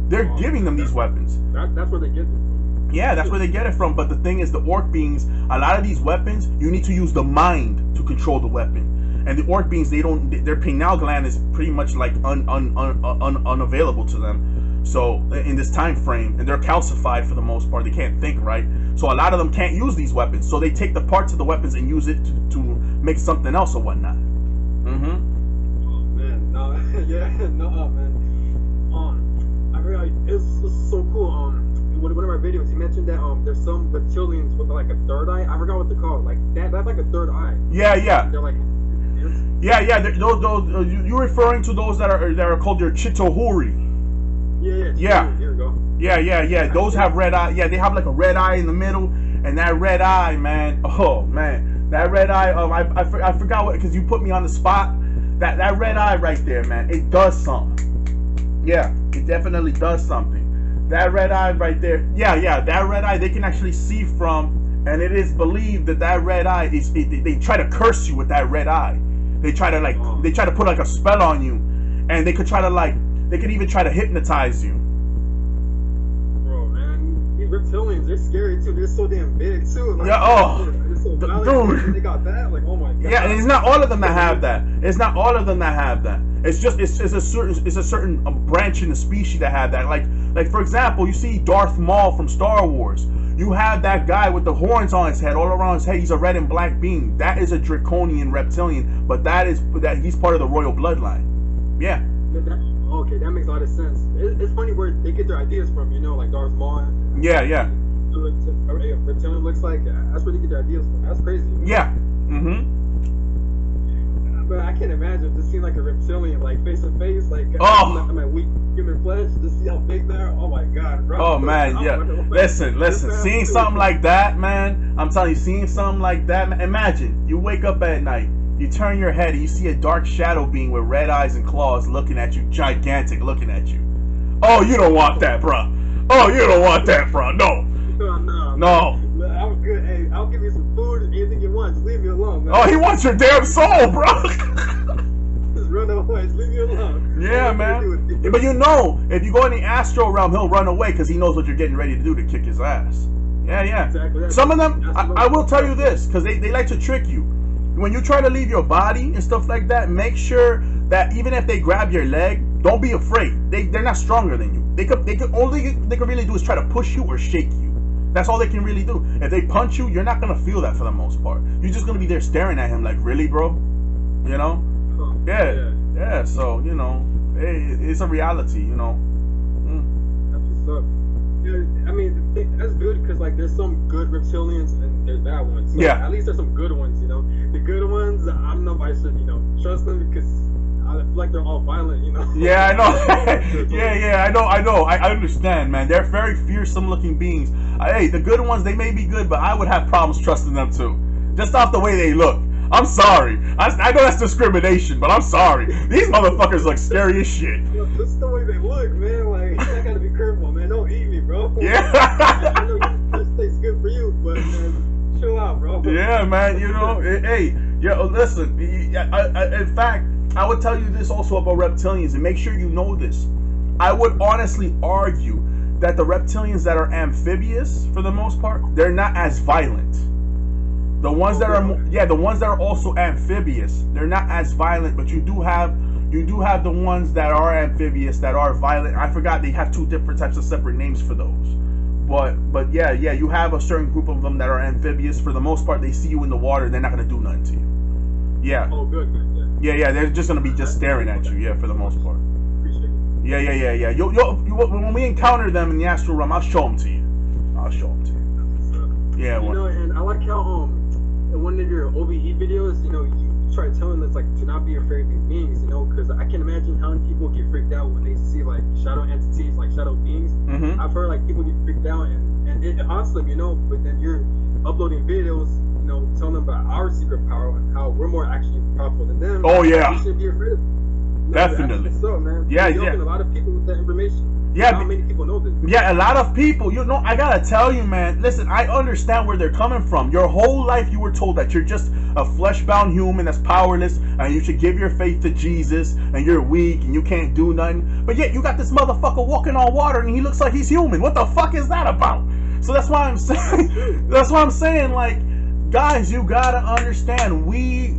They're giving them these weapons. That's where they get them from. Yeah, that's where they get it from. But the thing is, the orc beings, a lot of these weapons, you need to use the mind to control the weapon. And the orc beings, their pineal gland is pretty much like unavailable to them. So in this time frame, and they're calcified for the most part. They can't think, right? So a lot of them can't use these weapons. So they take the parts of the weapons and use it to make something else or whatnot. Mm-hmm. Oh man, no, yeah, no, man. I realized it's so cool. One of our videos, you mentioned that there's some reptilians with like a third eye. I forgot what they're called. Like that's like a third eye. Yeah. They're like. Yeah. Those you're referring to those that are called your Chitohuri. Yeah. Here we go. Yeah. Those have red eye. Yeah, they have like a red eye in the middle, and that red eye, man. Oh man, that red eye. I forgot what, because you put me on the spot. That red eye right there, man. It does something. Yeah, it definitely does something. That red eye right there. Yeah. That red eye, they can actually see from, and it is believed that red eye is. They try to curse you with that red eye. They try to put like a spell on you, and they could even try to hypnotize you. Bro, man, these reptilians, they're scary too. They're so damn big too. Like, yeah. They're so Dude. They got that. Like, oh my God. Yeah, and it's not all of them that have that. It's not all of them that have that. It's just it's a certain branch in the species that have that. Like for example, you see Darth Maul from Star Wars. You have that guy with the horns on his head, all around his head. He's a red and black being. That is a draconian reptilian, but he's part of the royal bloodline. Yeah. Okay, that makes a lot of sense. It's funny where they get their ideas from, you know, like Darth Maul. Yeah. Reptilian looks like, that's where they get their ideas from. That's crazy. Yeah. Mm-hmm. But I can't imagine just seeing like a reptilian, like face to face, like on my weak human flesh, to see how big they are. Oh my God, bro. Oh man, yeah. Listen. Seeing something like that, man. I'm telling you, seeing something like that. Man, imagine you wake up at night, you turn your head, and you see a dark shadow being with red eyes and claws looking at you, gigantic, looking at you. Oh, you don't want that, bro. Oh, you don't want that, bro. No. No. I'm good. Hey, I'll give you some food and anything you want. Just leave me alone, man. Oh, he wants your damn soul, bro. Just run away. Just leave me alone. Yeah, man. But you know, if you go in the astral realm, he'll run away because he knows what you're getting ready to do to kick his ass. Yeah. Exactly. Some of them, I will tell you this, because they like to trick you. When you try to leave your body and stuff like that, make sure that even if they grab your leg, don't be afraid. They're not stronger than you. They could really do is try to push you or shake you. That's all they can really do. If they punch you, you're not gonna feel that for the most part. You're just gonna be there staring at him like, really, bro? You know? Yeah. So you know, it's a reality. You know. That's what's up. Yeah, I mean, that's good because like there's some good reptilians and there's bad ones. So yeah. At least there's some good ones. You know, the good ones, I don't know if I should trust them because I feel like they're all violent. You know. Yeah, I know. yeah, I know. I understand, man. They're very fearsome looking beings. Hey, the good ones, they may be good, but I would have problems trusting them too. Just off the way they look. I'm sorry. I know that's discrimination, but I'm sorry. These motherfuckers look scary as shit. That's the way they look, man. Like, I gotta be careful, man. Don't eat me, bro. Yeah. I know this tastes good for you, but man, chill out, bro. Yeah, man. You know, hey, listen. In fact, I would tell you this also about reptilians, and make sure you know this. I would honestly argue that the reptilians that are amphibious, for the most part, they're not as violent. The ones that are also amphibious, they're not as violent, but you do have the ones that are amphibious that are violent. I forgot they have two different types of separate names for those. But yeah, you have a certain group of them that are amphibious. For the most part, they see you in the water, they're not gonna do nothing to you. Yeah. Oh, good. Yeah, they're just gonna be just staring at you. Yeah, for the most part. Appreciate it. Yeah. When we encounter them in the astral realm, I'll show them to you. Yeah, you know, and I like how in one of your OBE videos, you know, you try telling us like to not be afraid of these beings, you know, because I can imagine how many people get freaked out when they see like shadow entities, like shadow beings. I've heard like people get freaked out, and it's awesome, you know, but then you're uploading videos, you know, telling them about our secret power and how we're more actually powerful than them. Oh yeah, you shouldn't be afraid of them. Definitely. So, man, Yeah, you're yeah. helping a lot of people with that information. Yeah, Not many people know this. Yeah, a lot of people, you know, I gotta tell you, man, listen, I understand where they're coming from. Your whole life you were told that you're just a flesh-bound human that's powerless, and you should give your faith to Jesus, and you're weak, and you can't do nothing. But yet, you got this motherfucker walking on water, and he looks like he's human. What the fuck is that about? So that's why I'm saying, like, guys, you gotta understand,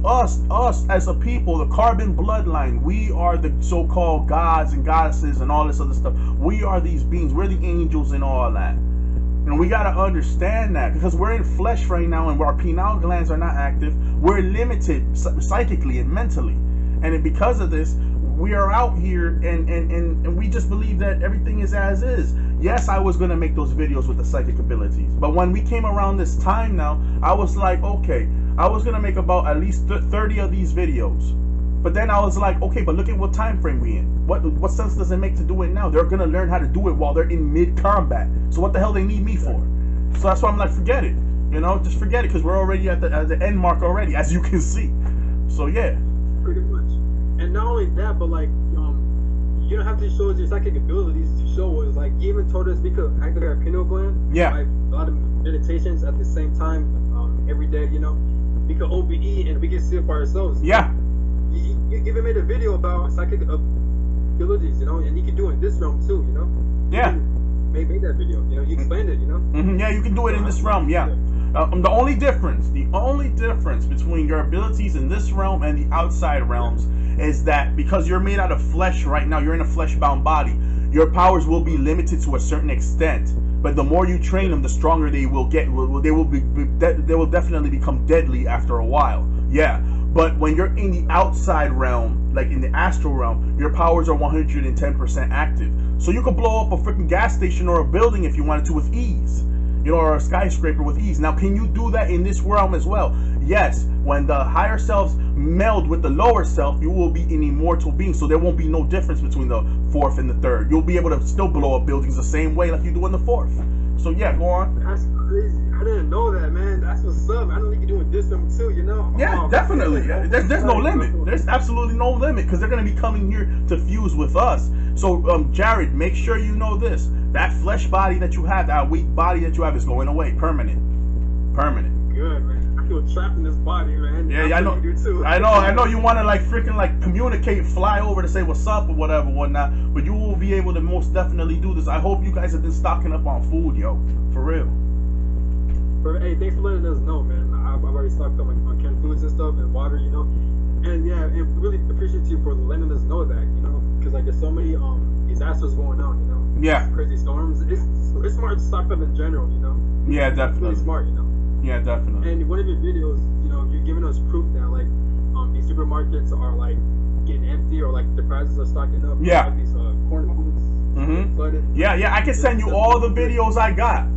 us as a people, the carbon bloodline, we are the so-called gods and goddesses and all this other stuff. We are these beings. We're the angels and all that. And we gotta understand that, because we're in flesh right now, and our pineal glands are not active. We're limited psychically and mentally, and because of this, we are out here and we just believe that everything is as is. Yes, I was gonna make those videos with the psychic abilities, but when we came around this time now, I was like, okay, I was gonna make about at least 30 of these videos. But then I was like, okay, but look at what time frame we in. What sense does it make to do it now? They're gonna learn how to do it while they're in mid-combat. So what the hell they need me for? So that's why I'm like, forget it. You know, just forget it, because we're already at the end mark already, as you can see. So yeah. Pretty much. And not only that, but like, you don't have to show us your psychic abilities to show us. Like, you even told us we could activate our pineal gland. Yeah. Like a lot of meditations at the same time, every day. You know, we could OBE and we can see it for ourselves. Yeah. You even made a video about psychic abilities, you know, and you can do it in this realm too, you know. Yeah. Made that video, you know. You explained it, you know. Yeah, you can do it in this realm. Yeah. The only difference between your abilities in this realm and the outside realms is that because you're made out of flesh right now, you're in a flesh-bound body, your powers will be limited to a certain extent. But the more you train them, the stronger they will get. They will definitely become deadly after a while. Yeah. But when you're in the outside realm, like in the astral realm, your powers are 110% active. So you could blow up a freaking gas station or a building if you wanted to with ease. You know, or a skyscraper with ease. Now, can you do that in this realm as well? Yes. When the higher selves meld with the lower self, you will be an immortal being. So there won't be no difference between the fourth and the third. You'll be able to still blow up buildings the same way like you do in the fourth. So yeah, go on. That's crazy. I didn't know that, man. That's what's up. I don't think you're doing this one too, you know? Yeah, definitely. Yeah. There's no limit. There's absolutely no limit, because they're going to be coming here to fuse with us. So, Jared, make sure you know this. That flesh body that you have, that weak body that you have, is going away. Permanent. Good, man. I feel trapped in this body, man. Yeah, I know. You do too. I know you want to like freaking like communicate, fly over to say what's up or whatever, whatnot. But you will be able to most definitely do this. I hope you guys have been stocking up on food, yo. For real. But hey, thanks for letting us know, man. I've already stocked up on canned foods and stuff and water, you know. And yeah, and really appreciate you for letting us know that, you know, because like there's so many disasters going on, you know. Yeah. Crazy storms. It's smart to stock up in general, you know. Yeah, It's definitely. really smart, you know. Yeah, definitely. And one of your videos, you know, you're giving us proof that like these supermarkets are like getting empty, or like the prices are stocking up. Yeah. Like these corn foods flooded. Yeah, I can send you all the videos I got.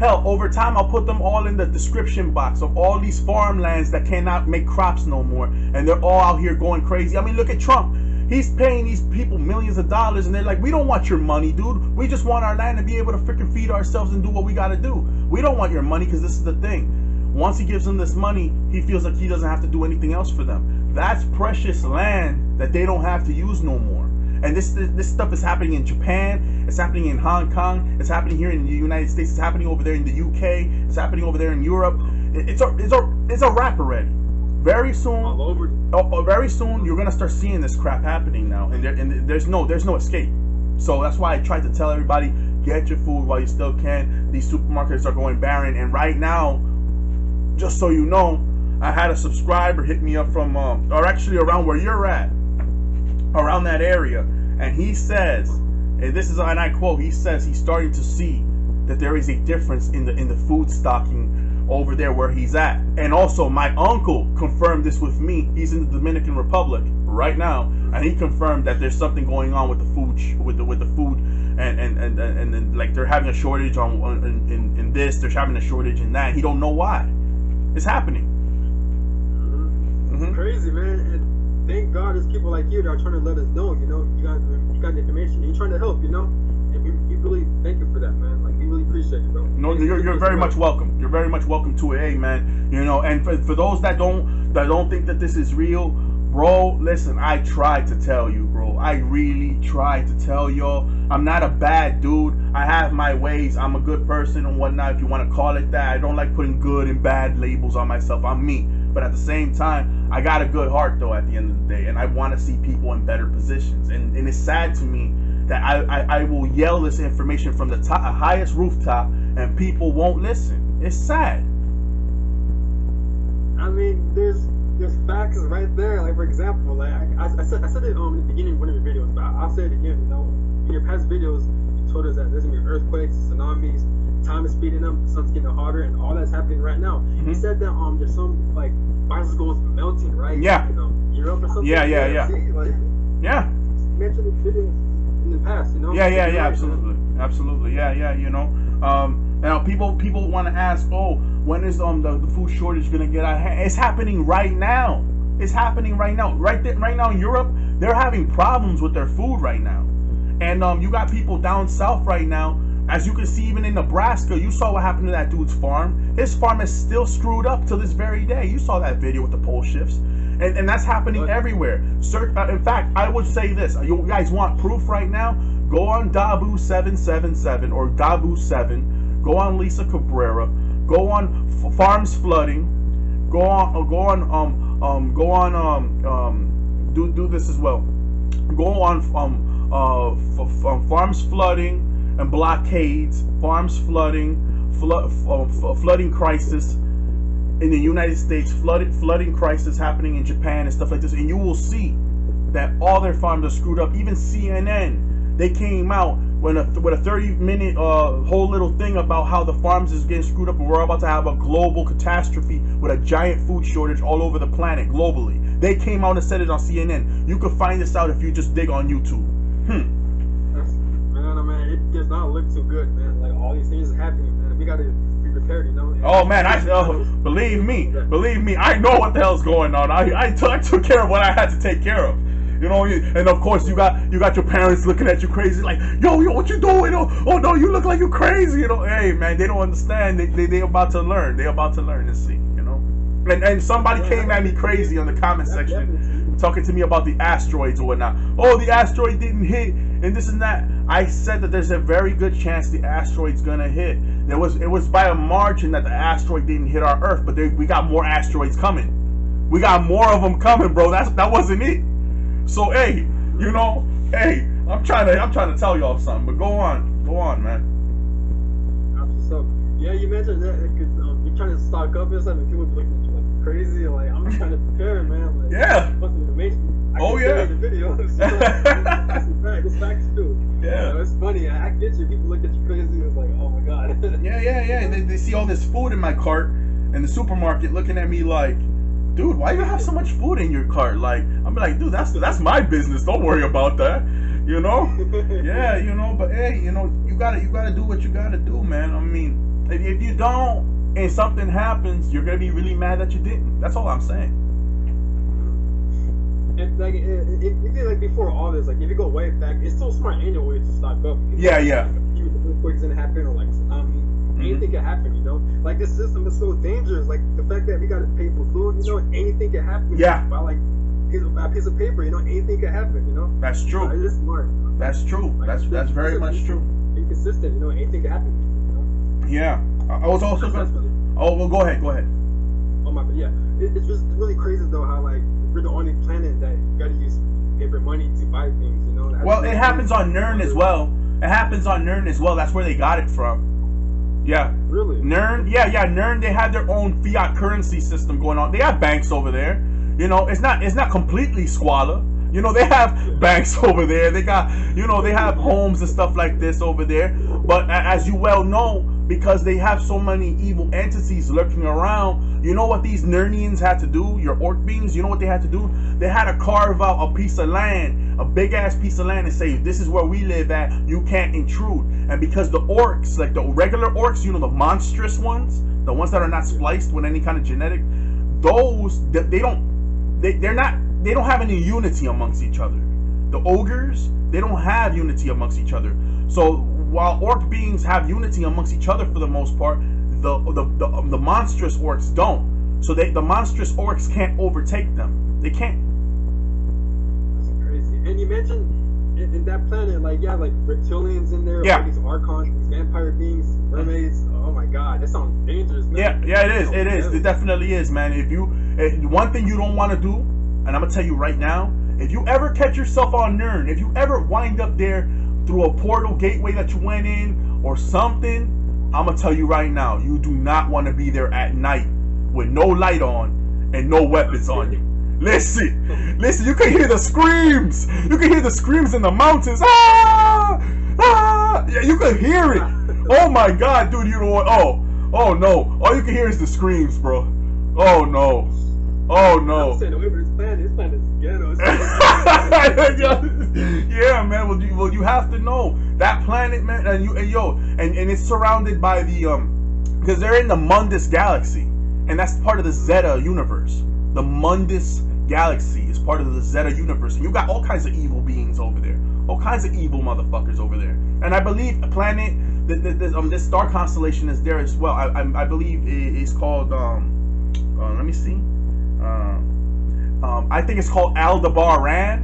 Hell, over time I'll put them all in the description box of all these farmlands that cannot make crops no more, and they're all out here going crazy. I mean, look at Trump. He's paying these people millions of dollars, and they're like, we don't want your money, dude. We just want our land to be able to freaking feed ourselves and do what we gotta do. We don't want your money, because this is the thing. Once he gives them this money, he feels like he doesn't have to do anything else for them. That's precious land that they don't have to use no more. And this stuff is happening in Japan, it's happening in Hong Kong, it's happening here in the United States, it's happening over there in the UK, it's happening over there in Europe. It's a wrap already. Very soon, All over. very soon, you're gonna start seeing this crap happening now, and there's no escape. So that's why I tried to tell everybody, get your food while you still can. These supermarkets are going barren, and right now, just so you know, I had a subscriber hit me up from, or actually around where you're at, around that area, and he says, and this is, and I quote, he says he's starting to see that there is a difference in the food stocking over there where he's at. And also my uncle confirmed this with me. He's in the Dominican Republic right now, and he confirmed that there's something going on with the food, with the food, and like they're having a shortage in this, they're having a shortage in that. He don't know why. It's happening. It's crazy, man. And thank God there's people like you that are trying to let us know. You know, you got the information. You're trying to help. You know, and we really thank you for that, man. Like we really appreciate you, bro. No, you're very much welcome. You're very much welcome to it, hey man. You know, and for those that don't think that this is real, bro, listen, I tried to tell you, bro. I really tried to tell y'all. I'm not a bad dude. I have my ways. I'm a good person and whatnot, if you want to call it that. I don't like putting good and bad labels on myself. I'm me. But at the same time, I got a good heart, though, at the end of the day. And I want to see people in better positions. And it's sad to me that I will yell this information from the highest rooftop and people won't listen. It's sad. I mean, there's facts right there. Like, for example, like I said it in the beginning of one of your videos, but I'll say it again. You know, in your past videos, you told us that there's gonna be earthquakes, tsunamis, time is speeding up, the sun's getting hotter, and all that's happening right now. You said that there's some like bicycles melting, right? Yeah. You know, Europe or something. Yeah. See, like, Yeah. you mentioned the videos in the past, you know. Yeah, absolutely. Yeah, you know. Now people want to ask, oh, when is the food shortage gonna get out of hand? It's happening right now. It's happening right now. Right now in Europe, they're having problems with their food right now. And you got people down south right now. As you can see, even in Nebraska, you saw what happened to that dude's farm. His farm is still screwed up to this very day. You saw that video with the pole shifts. And that's happening everywhere. In fact, I would say this. You guys want proof right now? Go on Dabu 777 or Dabu 7. Go on Lisa Cabrera. Go on Farms Flooding. Go on do this as well. Go on Farms Flooding and blockades, farms flooding, flooding crisis in the United States, flooding crisis happening in Japan and stuff like this, and you will see that all their farms are screwed up. Even CNN, they came out with a 30-minute whole little thing about how the farms is getting screwed up and we're about to have a global catastrophe with a giant food shortage all over the planet globally. They came out and said it on CNN. You can find this out if you just dig on YouTube. Man, it does not look too good, man. Like all these things are happening, man. We gotta be prepared, you know. And oh man, believe me, I know what the hell's going on. I took care of what I had to take care of. You know, and of course you got your parents looking at you crazy, like, yo, what you doing? Oh no, you look like you crazy. You know, hey man, they don't understand. They about to learn. They about to learn and see. You know, and somebody came at me crazy on the comment section, talking to me about the asteroids or whatnot. Oh, the asteroid didn't hit, and this and that. I said that there's a very good chance the asteroid's gonna hit. It was by a margin that the asteroid didn't hit our Earth, but we got more asteroids coming. We got more of them coming, bro. That wasn't it. So hey, you know, hey, I'm trying to tell y'all something, but go on, man. So yeah, you mentioned that because you're trying to stock up and stuff, and people be looking at you like crazy. Like I'm just trying to prepare, man. Like, yeah. Oh yeah. The video. It's facts too. Yeah. You know, it's funny. I get you. People look at you crazy. It's like, oh my god. Yeah. They see all this food in my cart in the supermarket, looking at me like, dude, why you have so much food in your cart? Like, I'm like, dude, that's my business. Don't worry about that. You know? Yeah, you know. But hey, you know, you gotta do what you gotta do, man. I mean, if you don't, and something happens, you're gonna be really mad that you didn't. That's all I'm saying. And like, like before all this, like if you go way back, it's so smart anyway to stock up. Yeah. Earthquakes gonna happen, or like tsunami, anything can happen. You know, like this system is so dangerous. Like the fact that we gotta pay for food, you know, anything can happen. Yeah. By like a piece of paper, you know, anything can happen. You know. That's true. It's smart. That's true. Like, that's very much true. Be consistent, you know, anything can happen. You know? Yeah. I was also gonna. Oh well, go ahead. Oh my, yeah. It's just really crazy though how like we're the only planet that gotta use paper money to buy things, you know. Well, it happens on Nern as well. It happens on Nern as well. That's where they got it from. Yeah. Really? Nern, yeah. Nern, they have their own fiat currency system going on. They have banks over there. You know, it's not completely squalor. You know, they have banks over there. They got, you know, they have homes and stuff like this over there. But as you well know, because they have so many evil entities lurking around. You know what these Nernians had to do? Your orc beings, you know what they had to do? They had to carve out a piece of land, a big ass piece of land, and say, this is where we live at, you can't intrude. And because the orcs, like the regular orcs, you know, the monstrous ones, the ones that are not spliced with any kind of genetic, those, they don't have any unity amongst each other. The ogres, they don't have unity amongst each other. So while orc beings have unity amongst each other for the most part, the monstrous orcs don't. So the monstrous orcs can't overtake them. They can't. That's crazy. And you mentioned in that planet, like, yeah, like reptilians in there, yeah, like these archons, these vampire beings, mermaids. Oh my god, that sounds dangerous, man. Yeah, it is. It definitely is, man. One thing you don't want to do, and I'm gonna tell you right now, if you ever catch yourself on Nern, if you ever wind up there through a portal gateway that you went in or something, I'm gonna tell you right now, you do not want to be there at night with no light on and no weapons on you. Listen, you can hear the screams. You can hear the screams in the mountains. Yeah, you can hear it. Oh my god, dude, you know what? Oh no. All you can hear is the screams, bro. Oh no. Oh no. I'm saying the way this planet is ghetto. Yeah, man. Well, you have to know that planet, man, and it's surrounded by the because they're in the Mundus galaxy, and that's part of the Zeta universe. The Mundus galaxy is part of the Zeta universe, and you got all kinds of evil beings over there, all kinds of evil motherfuckers over there. And I believe a planet, this star constellation is there as well. I believe it's called let me see. I think it's called Aldebaran.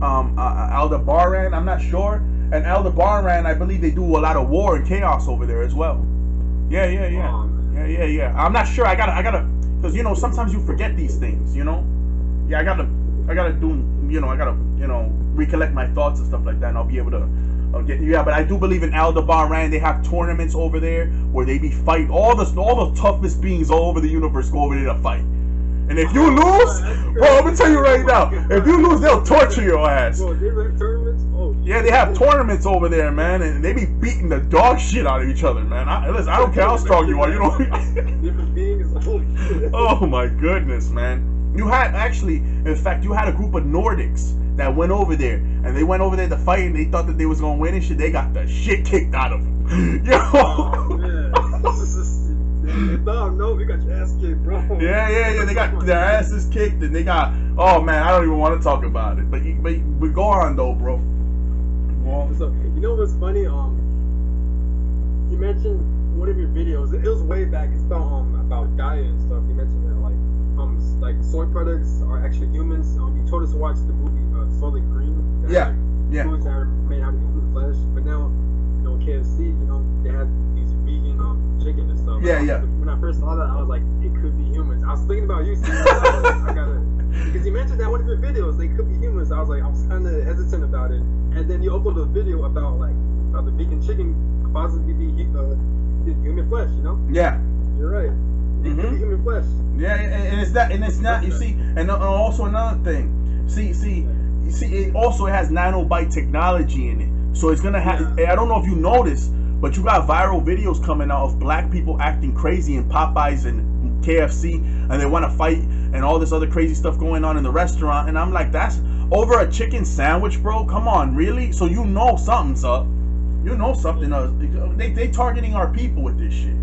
Aldebaran, I'm not sure. And Aldebaran, I believe they do a lot of war and chaos over there as well. Yeah. I'm not sure. I gotta, because you know sometimes you forget these things. You know. Yeah, I gotta do. You know, I gotta recollect my thoughts and stuff like that, and I'll be able to. Yeah, but I do believe in Aldebaran. They have tournaments over there where they be fight all the toughest beings all over the universe go over there to fight. And if you lose, bro, I'm gonna tell you right now, if you lose, they'll torture your ass. Bro, they have tournaments? Oh, yeah, they have tournaments over there, man, and they be beating the dog shit out of each other, man. Listen, I don't care how strong you are, you know. Different beings, holy shit. Oh my goodness, man. You had in fact, you had a group of Nordics that went over there, and they went over there to fight, and they thought that they was gonna win and shit. They got the shit kicked out of them. Yo. Oh, man. No, we got your ass kicked, bro. Yeah. They got their asses kicked, and they got. Oh man, I don't even want to talk about it. But go on though, bro. Well, so you know what's funny? You mentioned one of your videos. It was way back. It's about diet and stuff. You mentioned that like soy products are actually humans. You told us to watch the movie Soylent Green. Yeah. Foods that are made out of human flesh. But now, KFC, they had these vegan chicken and stuff. Yeah. When I first saw that, I was like, it could be humans. I was thinking about you, Steve. Because you mentioned that one of your videos, they could be humans. I was kind of hesitant about it. And then you uploaded a video about the vegan chicken possibly be human flesh. Yeah. You're right. It could be human flesh. Yeah, and it's not. You see, and also another thing. See, it also has nanobite technology in it, so it's gonna have. I don't know if you noticed, but you got viral videos coming out of black people acting crazy in Popeyes and KFC, and they want to fight and all this other crazy stuff going on in the restaurant. And I'm like, that's over a chicken sandwich, bro. Come on, really? So you know something's up. You know something else. They targeting our people with this shit.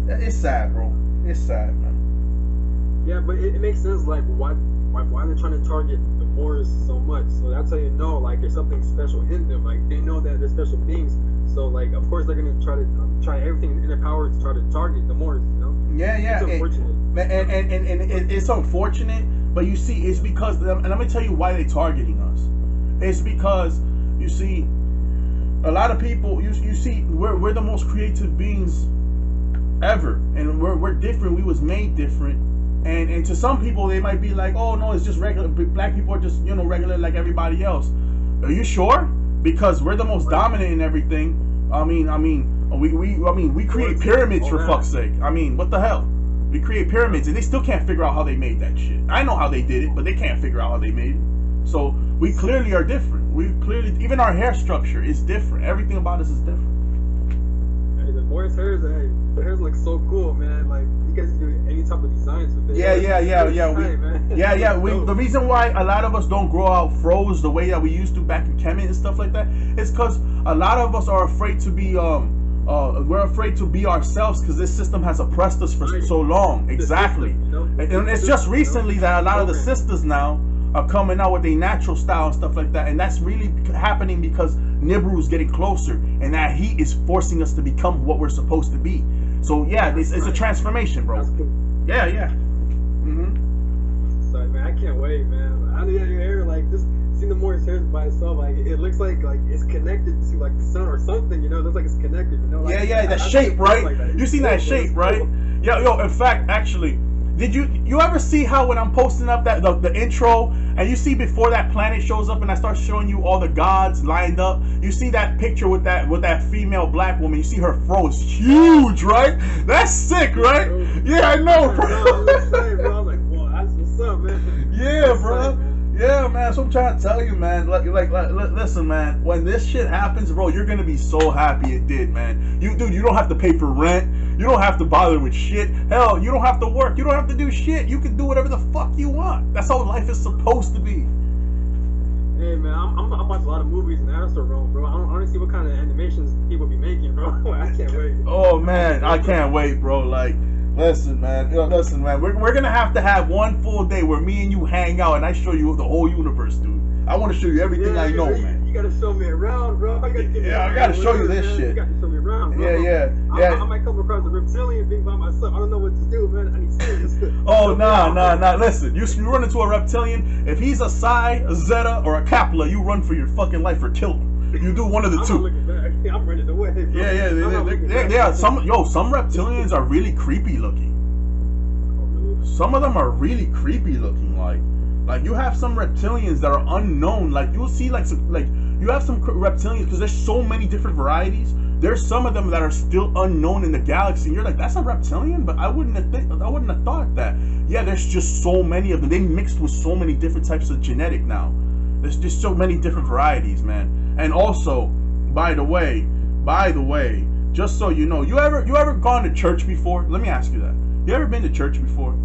It's sad, bro. It's sad, man. Yeah, but it makes sense. Like, why they're trying to target the Moors so much? So that's how you know, like, there's something special in them. Like, they know that they're special beings. So, like, of course, they're gonna try everything in their power to try to target the Moors. Yeah. It's unfortunate. And it's unfortunate, but you see, it's because, and I'm gonna tell you why they're targeting us. It's because you see, a lot of people. You see, we're the most creative beings ever, and we're different. We was made different. And to some people, they might be like, oh no, it's just regular. Black people are just regular like everybody else. Are you sure? Because we're the most dominant in everything. I mean, we create pyramids for fuck's sake. I mean, what the hell? We create pyramids, and they still can't figure out how they made that shit. I know how they did it, but they can't figure out how they made it. So we clearly are different. We clearly, even our hair structure is different. Everything about us is different. Boris hairs, hey, the hairs look so cool, man. Like you guys do any type of designs with it. Yeah. Dope. The reason why a lot of us don't grow out froze the way that we used to back in Kemet and stuff like that is because a lot of us are afraid to be we're afraid to be ourselves because this system has oppressed us for so long. Exactly. And it's just recently that a lot of the sisters now are coming out with a natural style and stuff like that, and that's really happening because Nibiru is getting closer, and that heat is forcing us to become what we're supposed to be. So yeah, it's a transformation, bro. Yeah. Sorry, man, I can't wait, man. I need your hair, like just seeing the Morris hairs by itself, like it looks like it's connected to like the sun or something, you know. It looks like it's connected, you know. Like, that shape, right? Like that. You seen that shape, right? Yeah, yo. In fact, actually, did you ever see how when I'm posting up that the intro and you see before that planet shows up and I start showing you all the gods lined up, you see that picture with that female black woman, you see her fro is huge, right? That's sick, right? Yeah, I know, bro. I was like, whoa, that's what's up, man. Yeah, bro. Yeah, man. So I'm trying to tell you, man. Like, listen, man. When this shit happens, bro, you're gonna be so happy it did, man. You don't have to pay for rent. You don't have to bother with shit. Hell, you don't have to work. You don't have to do shit. You can do whatever the fuck you want. That's how life is supposed to be. Hey, man, I watch a lot of movies in Astro Realm, bro. I want to see what kind of animations people be making, bro. I can't wait. Oh man, I can't wait, bro. Like. Listen, man. We're gonna have to have one full day where me and you hang out and I show you the whole universe, dude. I want to show you everything I know, man. You gotta show me around, bro. I gotta show you this shit. You gotta show me around, bro. Yeah. I might come across a reptilian being by myself. I don't know what to do, man. I need Sirius. Oh, nah. Listen, you run into a reptilian. If he's a Psi, a Zeta, or a Kappa, you run for your fucking life or kill him. You do one of the two. I'm looking back. I'm running away, bro. Yeah. Some reptilians are really creepy looking. Some of them are really creepy looking. Like you have some reptilians that are unknown. Like you'll see like you have some reptilians because there's so many different varieties. There's some of them that are still unknown in the galaxy. And you're like, that's a reptilian, but I wouldn't have thought that. Yeah, there's just so many of them. They mixed with so many different types of genetic now. There's just so many different varieties, man. And also, by the way, just so you know, you ever gone to church before? Let me ask you that. You ever been to church before?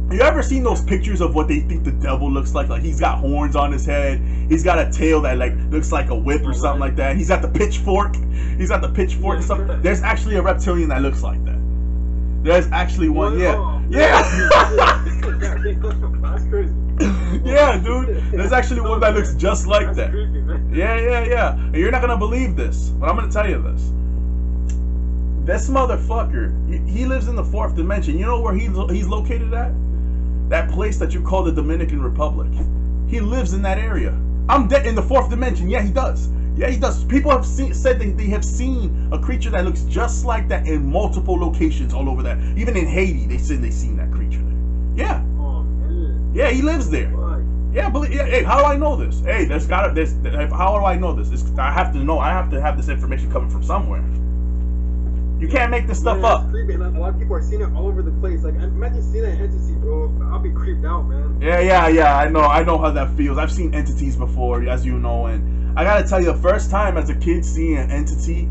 You ever seen those pictures of what they think the devil looks like? Like he's got horns on his head, he's got a tail that like looks like a whip or something like that. He's got the pitchfork. And stuff. There's actually a reptilian that looks like that. There's actually one, yeah. That's crazy. Yeah, dude. There's actually one that looks just like that. Creepy, man. Yeah. And you're not gonna believe this, but I'm gonna tell you this. This motherfucker, he lives in the 4th dimension. You know where he's located at? That place that you call the Dominican Republic. He lives in that area. I'm dead in the 4th dimension. Yeah, he does. People have said they have seen a creature that looks just like that in multiple locations all over that. Even in Haiti, they said they seen that creature there. Yeah. Oh, man. Yeah, he lives there. Why? Yeah, hey, how do I know this? Hey, how do I know this? I have to have this information coming from somewhere. You can't make this stuff up. Creepy. A lot of people are seeing it all over the place. Like, imagine seeing an entity, bro. I'll be creeped out, man. Yeah. I know how that feels. I've seen entities before, as you know, and I gotta tell you, the first time as a kid seeing an entity,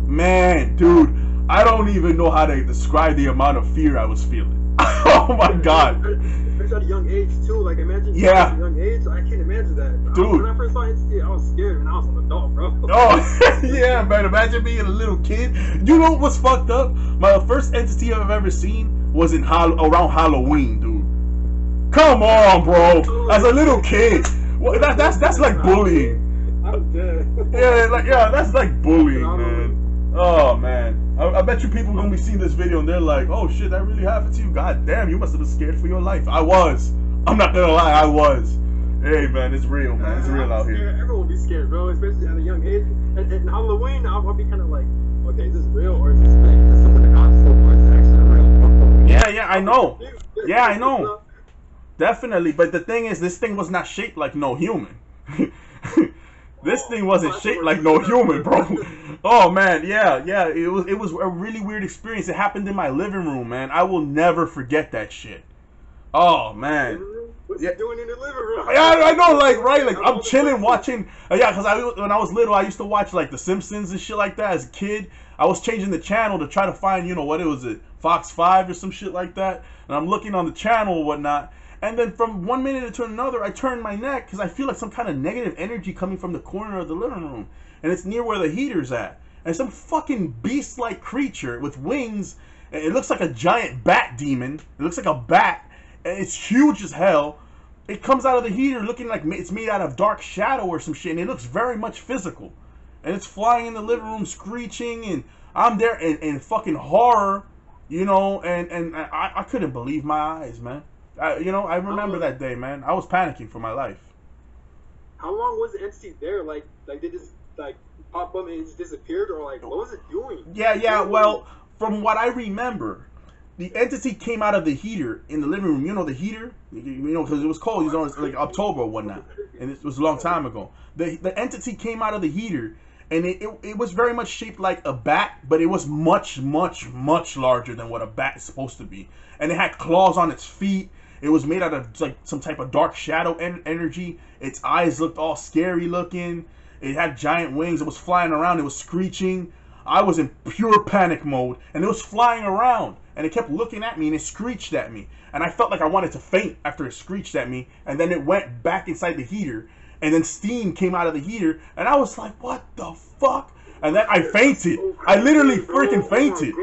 man, dude, I don't even know how to describe the amount of fear I was feeling. Oh my God. Especially at a young age too. Like imagine yeah. At a young age, I can't imagine that. Dude. When I first saw entity, I was scared and I was an adult, bro. Oh yeah, man. Imagine being a little kid. You know what's fucked up? My first entity I've ever seen was around Halloween, dude. Come on, bro. As a little kid. Well, that's like bullying. I'm dead. That's like bullying, man. Oh man, I bet you people gonna be seeing this video and they're like, oh shit, that really happened to you? God damn, you must have been scared for your life. I was. I'm not gonna lie, I was. Hey man, it's real, man. It's real out here. Everyone will be scared, bro, especially at a young age. And Halloween, I'll be kind of like, okay, is this real or is this fake? Is this something that God stole or is it actually real? Yeah, I know. Yeah, I know. Definitely, but the thing is, this thing was not shaped like no human. This thing wasn't shaped like no human, bro. Oh man, yeah. It was a really weird experience. It happened in my living room, man. I will never forget that shit. Oh man. What's he doing in the living room? Yeah, I know, like I'm chilling watching. Because when I was little, I used to watch like The Simpsons and shit like that as a kid. I was changing the channel to try to find, you know, what it was, Fox 5 or some shit like that. And I'm looking on the channel or whatnot. And then from 1 minute to another, I turn my neck because I feel like some kind of negative energy coming from the corner of the living room. And it's near where the heater's at. And some fucking beast-like creature with wings. It looks like a giant bat demon. It looks like a bat. And it's huge as hell. It comes out of the heater looking like it's made out of dark shadow or some shit. And it looks very much physical. And it's flying in the living room, screeching. And I'm there in fucking horror, you know. And I couldn't believe my eyes, man. You know, I remember that day, man. I was panicking for my life. How long was the entity there? Like did this like pop up and it just disappeared, or like what was it doing? Yeah. Well, from what I remember, the entity came out of the heater in the living room. You know the heater, you know, because it was cold. It was like October or whatnot, and it was a long time ago. The entity came out of the heater, and it was very much shaped like a bat, but it was much larger than what a bat is supposed to be. And it had claws on its feet. It was made out of like some type of dark shadow energy. Its eyes looked all scary looking. It had giant wings. It was flying around. It was screeching. I was in pure panic mode, and it was flying around, and it kept looking at me, and it screeched at me, and I felt like I wanted to faint after it screeched at me. And then it went back inside the heater, and then steam came out of the heater, and I was like, what the fuck? And then I fainted. I literally freaking fainted.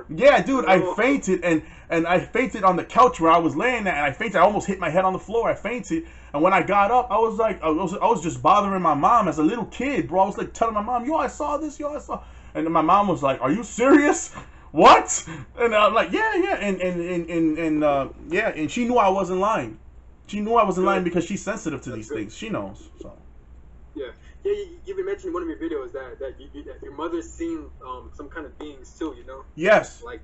Yeah, dude, I fainted, and I fainted on the couch where I was laying at, and I fainted. I almost hit my head on the floor. I fainted, and when I got up, I was like, I was just bothering my mom as a little kid, bro. I was like telling my mom, yo, I saw this, yo, I saw. And then my mom was like, are you serious? What? And I'm like, yeah, and she knew I wasn't lying. She knew I wasn't lying because she's sensitive to these things. She knows. So. Yeah. Yeah, you even mentioned in one of your videos that your mother's seen some kind of beings too, you know? Yes. Like,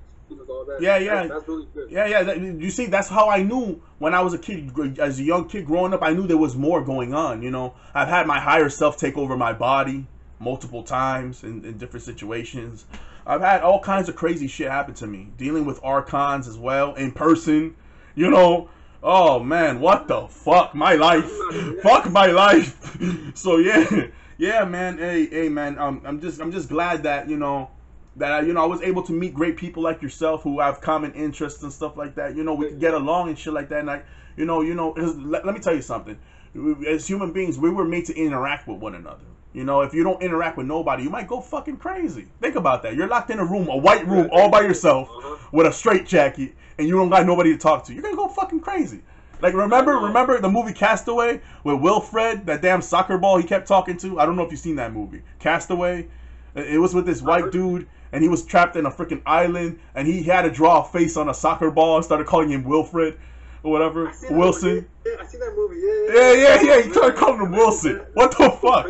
all that. Yeah. That's really good. Yeah. You see, that's how I knew when I was a kid, as a young kid growing up, I knew there was more going on, you know? I've had my higher self take over my body multiple times in different situations. I've had all kinds of crazy shit happen to me, dealing with archons as well, in person, you know? Oh man, what the fuck? My life. Fuck my life. So yeah, man. Hey, man. I'm just glad that I was able to meet great people like yourself who have common interests and stuff like that. You know, we can get along and shit like that. And let me tell you something. As human beings, we were made to interact with one another. You know, if you don't interact with nobody, you might go fucking crazy. Think about that. You're locked in a room, a white room, all by yourself, with a straitjacket, and you don't got nobody to talk to. You're gonna go fucking crazy. Like, remember the movie Castaway with Wilfred, that damn soccer ball he kept talking to? I don't know if you've seen that movie. Castaway. It was with this white dude, and he was trapped in a freaking island, and he had to draw a face on a soccer ball and started calling him Wilfred or whatever. Wilson. I seen that movie. Yeah. He started calling him Wilson. What the fuck?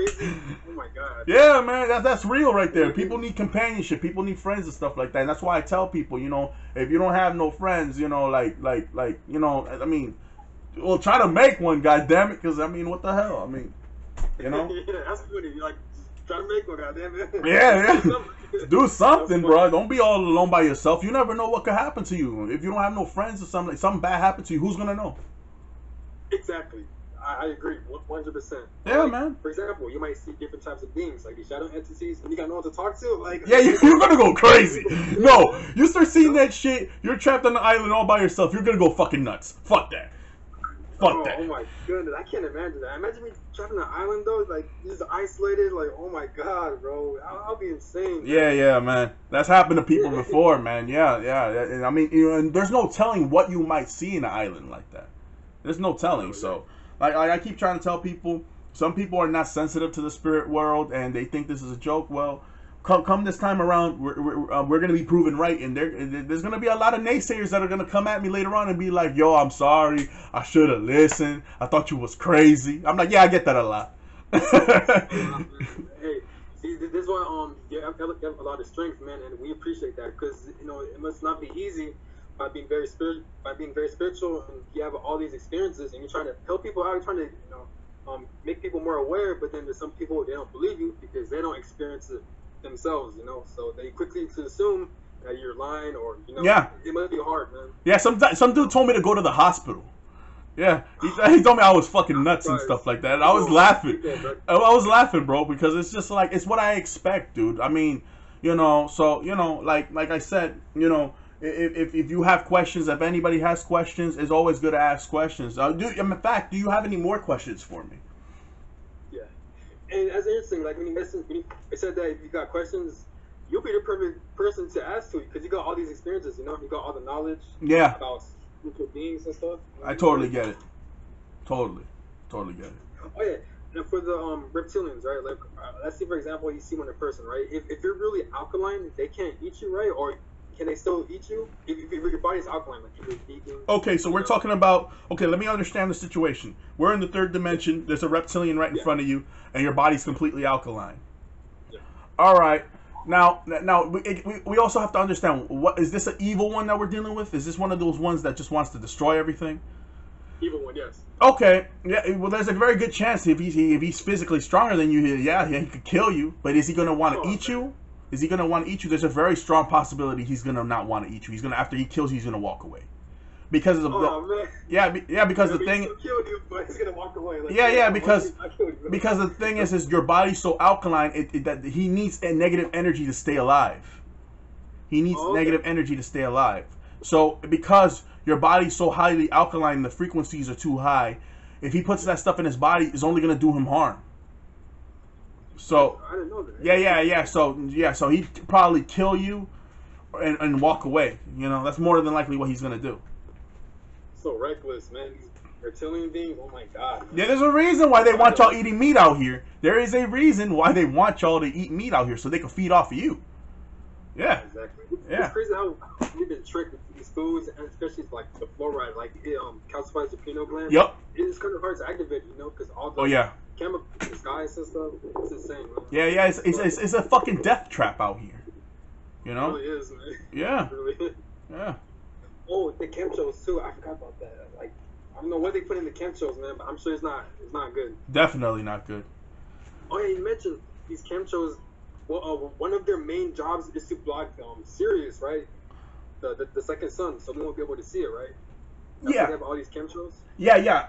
Oh my god. Yeah, man, that's real right there. People need companionship. People need friends and stuff like that. And that's why I tell people, you know, if you don't have no friends, you know, like, you know, I mean, well, try to make one, goddammit, because, I mean, what the hell? I mean, you know? Yeah, that's good. If you like, try to make one, goddammit. Yeah. Do something, bro. Don't be all alone by yourself. You never know what could happen to you. If you don't have no friends or something bad happened to you, who's gonna know? Exactly. I agree, 100%. Yeah, man. For example, you might see different types of beings, like these shadow entities, and you got no one to talk to. Like, yeah, you're gonna go crazy. No, you start seeing that shit. You're trapped on the island all by yourself. You're gonna go fucking nuts. Fuck that. Fuck that. Oh my goodness, I can't imagine that. Imagine me trapped on an island though, like just isolated. Like, oh my god, bro, I'll be insane. Yeah, man. That's happened to people before, man. Yeah. And I mean, you know, and there's no telling what you might see in an island like that. There's no telling. So, like I keep trying to tell people, some people are not sensitive to the spirit world and they think this is a joke. Well, come this time around, we're going to be proven right, and there's going to be a lot of naysayers that are going to come at me later on and be like, yo, I'm sorry, I should have listened, I thought you was crazy. I'm like, yeah, I get that a lot. Hey, see, this is why you have a lot of strength, man, and we appreciate that, because you know it must not be easy by being very spiritual, and you have all these experiences, and you're trying to help people out, you're trying to make people more aware, but then there's some people, they don't believe you because they don't experience it themselves, you know, so they quickly to assume that you're lying, or you know, yeah, it must be hard, man. Yeah, some dude told me to go to the hospital. Yeah, he told me I was fucking nuts and stuff like that. And I was laughing. I was laughing, bro, because it's just like, it's what I expect, dude. I mean, You know, so you know, like I said, you know, if you have questions, if anybody has questions, it's always good to ask questions. In fact, do you have any more questions for me? Yeah. And that's interesting. Like when you said that if you got questions, you'll be the perfect person to ask to because you got all these experiences. You know, you got all the knowledge. Yeah. About spiritual beings and stuff. I totally get it. Totally get it. Oh yeah. And for the reptilians, right? Like, let's say for example, you see one in person, right? If you're really alkaline, they can't eat you, right? Or can they still eat you? If your body's alkaline, like if you're eating. Okay, so we're talking about. Okay, let me understand the situation. We're in the third dimension. There's a reptilian right in front of you, and your body's completely alkaline. Yeah. All right. Now, we also have to understand, what is this an evil one that we're dealing with? Is this one of those ones that just wants to destroy everything? Evil one, yes. Okay, yeah. Well, there's a very good chance if he's physically stronger than you, he could kill you. But is he gonna want to eat you? Is he gonna want to eat you? There's a very strong possibility he's gonna not want to eat you. He's gonna, after he kills you, he's gonna walk away. Because of the because the thing. You, but he's gonna walk away. Like, because the thing is your body's so alkaline that he needs a negative energy to stay alive. He needs negative energy to stay alive. So because your body's so highly alkaline, the frequencies are too high. If he puts that stuff in his body, it's only gonna do him harm. So I didn't know that. So he'd probably kill you and walk away. You know, that's more than likely what he's gonna do. So reckless, man. These reptilian beings, oh my god. Man. Yeah, there's a reason why they want y'all eating meat out here. There is a reason why they want y'all to eat meat out here, so they can feed off of you. Yeah. Exactly. Yeah. It's crazy how we've been tricked with these foods, and especially like the fluoride, like it calcifies the pineal gland. Yep. It's kind of hard to activate, you know, because all the chemicals, the skies and stuff, it's insane, man. Yeah, it's a fucking death trap out here. You know? It really is, man. Yeah. It really is. Yeah. Oh, the chemtrails too. I forgot about that. Like, I don't know what they put in the chemtrails, man, but I'm sure it's not good. Definitely not good. Oh yeah, you mentioned these chemtrails. Well, one of their main jobs is to block Sirius, right? The second sun, so we won't be able to see it, right? That's why they have all these chemtrails. Yeah.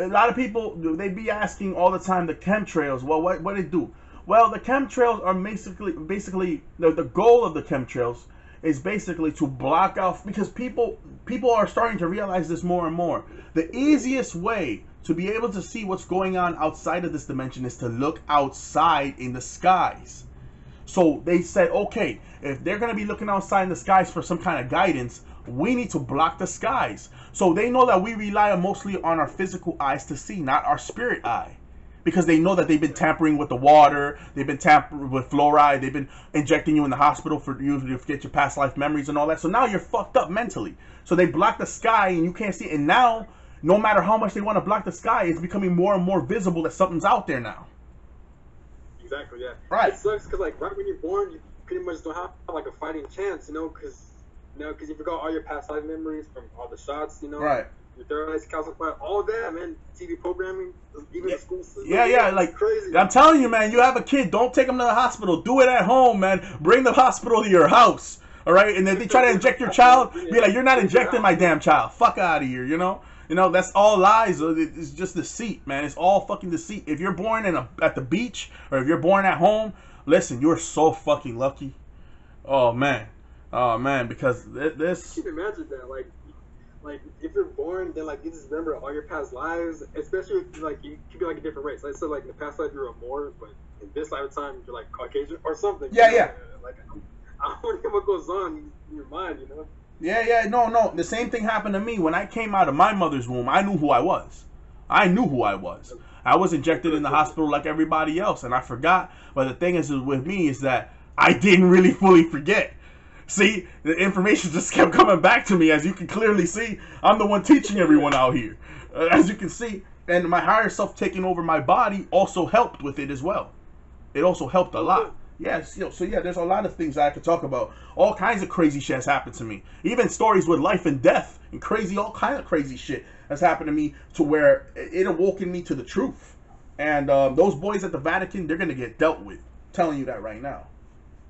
A lot of people, they be asking all the time the chemtrails. Well, what they do? Well, the chemtrails are basically the goal of the chemtrails is basically to block out, because people are starting to realize this more and more. The easiest way to be able to see what's going on outside of this dimension is to look outside in the skies. So they said, okay, if they're going to be looking outside in the skies for some kind of guidance, we need to block the skies. So they know that we rely mostly on our physical eyes to see, not our spirit eye. Because they know that they've been tampering with the water, they've been tampering with fluoride, they've been injecting you in the hospital for you to forget your past life memories and all that. So now you're fucked up mentally. So they block the sky and you can't see it. And now, no matter how much they want to block the sky, it's becoming more and more visible that something's out there now. Exactly, yeah. Right. It sucks because, like, right when you're born, you pretty much don't have, like, a fighting chance, you know, because you forgot all your past life memories from all the shots, you know. Right. Your third eyes calcified, all that, man. TV programming, even the school system. Yeah, like, crazy. I'm telling you, man, you have a kid, don't take him to the hospital. Do it at home, man. Bring the hospital to your house, all right? And if they try to inject your child, be like, you're not injecting my damn child. Fuck out of here, you know? You know, that's all lies. It's just deceit, man. It's all fucking deceit. If you're born at the beach or if you're born at home, listen, you're so fucking lucky. Oh, man. Because this... You can imagine that, like if you're born, then like you just remember all your past lives, especially if, like you could be like a different race. Like, so like in the past life you're a Moor, but in this lifetime you're like Caucasian or something. Yeah. Like I don't know what goes on in your mind, you know. Yeah, no. The same thing happened to me when I came out of my mother's womb. I knew who I was. I was injected in the hospital like everybody else, and I forgot. But the thing is with me is that I didn't really fully forget. See, the information just kept coming back to me. As you can clearly see, I'm the one teaching everyone out here. As you can see, and my higher self taking over my body also helped with it as well. It also helped a lot. Yes, so yeah, there's a lot of things I could talk about. All kinds of crazy shit has happened to me. Even stories with life and death and all kind of crazy shit has happened to me, to where it awoken me to the truth. And those boys at the Vatican, they're gonna get dealt with. I'm telling you that right now.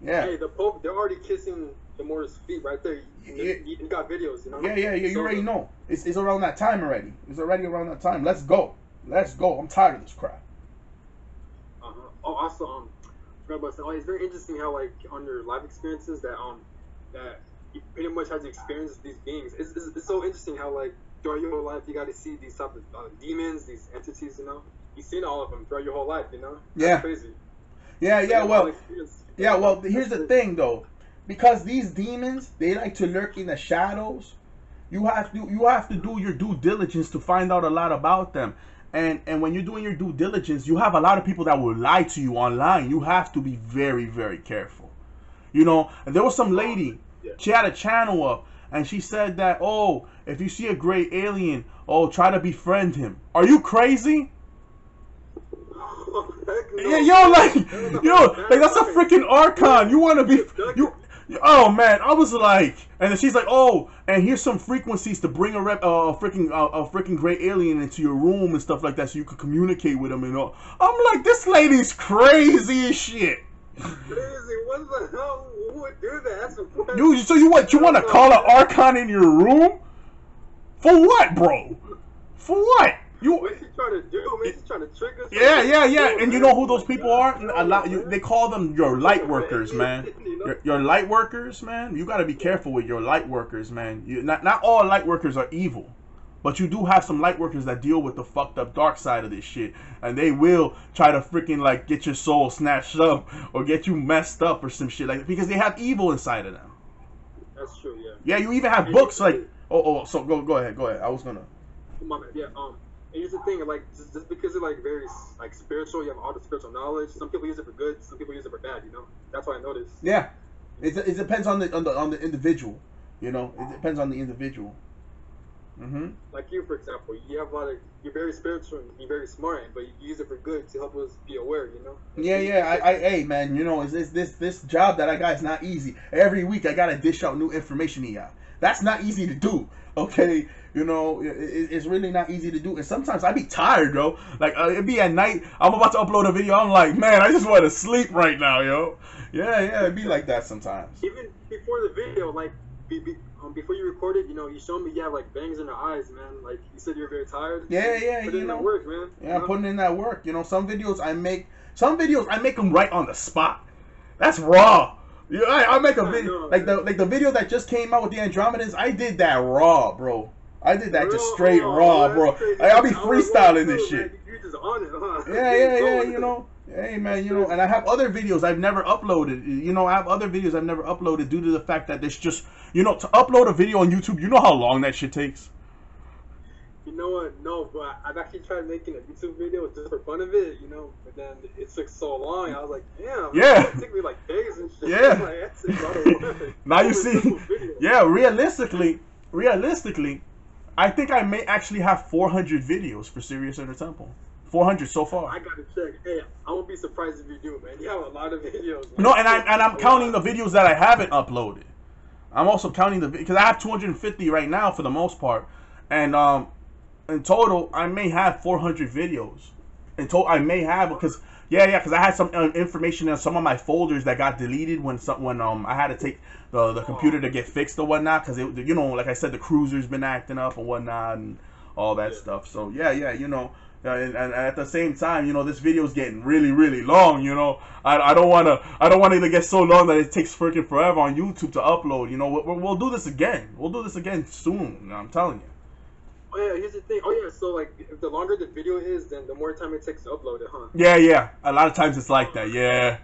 Yeah. Hey, the Pope, they're already kissing the Moor's feet right there. You got videos, you know? Yeah, you already know. It's around that time already. It's already around that time. Let's go. I'm tired of this crap. Oh, also, No, but it's very interesting how like on your life experiences that you pretty much had to experience these beings. It's so interesting how like throughout your whole life you got to see these type of demons, these entities. You know, you've seen all of them throughout your whole life. You know, that's Yeah. crazy. Yeah. Well, Yeah, well. Here's the thing, though, because these demons, they like to lurk in the shadows. You have to do your due diligence to find out a lot about them. And when you're doing your due diligence, you have a lot of people that will lie to you online. You have to be very, very careful. You know, and there was some lady, she had a channel up, and she said that, oh, if you see a gray alien, oh, try to befriend him. Are you crazy? Yeah, like that's a freaking archon. You want to be, oh man, I was like, and then she's like, oh, and here's some frequencies to bring a freaking gray alien into your room and stuff like that, so you could communicate with him and all. I'm like, this lady's crazy as shit. Crazy, what the hell? Who would do that? So you want to call an archon in your room? For what, bro? For what? What's she trying to do? Man, she's trying to trick us. Yeah. And you know who those people are? They call them your light workers, man. Your light workers, man. You got to be careful with your light workers, man. Not all light workers are evil, but you do have some light workers that deal with the fucked up dark side of this shit, and they will try to freaking like get your soul snatched up or get you messed up or some shit like that because they have evil inside of them. That's true. Yeah. Yeah, you even have books like So go ahead. I was gonna. My bad. Yeah. And here's the thing, like just because you're like very like spiritual, you have all the spiritual knowledge. Some people use it for good, some people use it for bad. You know, that's what I noticed. Yeah, it depends on the individual. You know, it depends on the individual. Mm-hmm. Like you, for example, you have a lot of, you're very spiritual and you're very smart, but you use it for good to help us be aware. You know. Yeah. Hey man, you know, this job that I got is not easy. Every week I gotta dish out new information to y'all. That's not easy to do. Okay. You know, it's really not easy to do. And sometimes I be tired, yo. Like, it be at night. I'm about to upload a video. I'm like, man, I just want to sleep right now, yo. Yeah, it be like that sometimes. Even before the video, like, before you recorded, you know, you showed me you have, like, bangs in your eyes, man. Like, you said you're very tired. Yeah, Put in that work, man. Yeah, I'm putting in that work. You know, some videos I make them right on the spot. That's raw. Yeah, I make a video. Like the video that just came out with the Andromedans, I did that raw, bro. I did that just straight raw, bro. I'll be freestyling this shit. You're just on it, huh? Yeah, you know. Hey, man, you know, and I have other videos I've never uploaded. You know, I have other videos I've never uploaded due to the fact that there's just, you know, to upload a video on YouTube, you know how long that shit takes? You know what? No, but I've actually tried making a YouTube video just for fun of it, you know, but then it took so long. I was like, damn, yeah. It took me like days and shit. Yeah. Like, that's a lot of work. Now you see, yeah, realistically, I think I may actually have 400 videos for Sirius and the Temple. 400 so far. I gotta check. Hey, I won't be surprised if you do, man. You have a lot of videos. Man. No, and I'm counting the videos that I haven't uploaded. I'm also counting because I have 250 right now for the most part, and in total I may have 400 videos. In total, I may have because because I had some information in some of my folders that got deleted when I had to take the computer to get fixed or whatnot because you know, like I said, the cruiser's been acting up and whatnot and all that stuff. So yeah, you know. And at the same time, you know, this video is getting really, really long. You know, I don't want it to get so long that it takes freaking forever on YouTube to upload. You know, we'll do this again. We'll do this again soon. You know, I'm telling you. Oh yeah, here's the thing. Oh yeah, so like, if the longer the video is, then the more time it takes to upload it, huh? Yeah. A lot of times it's like that. Yeah.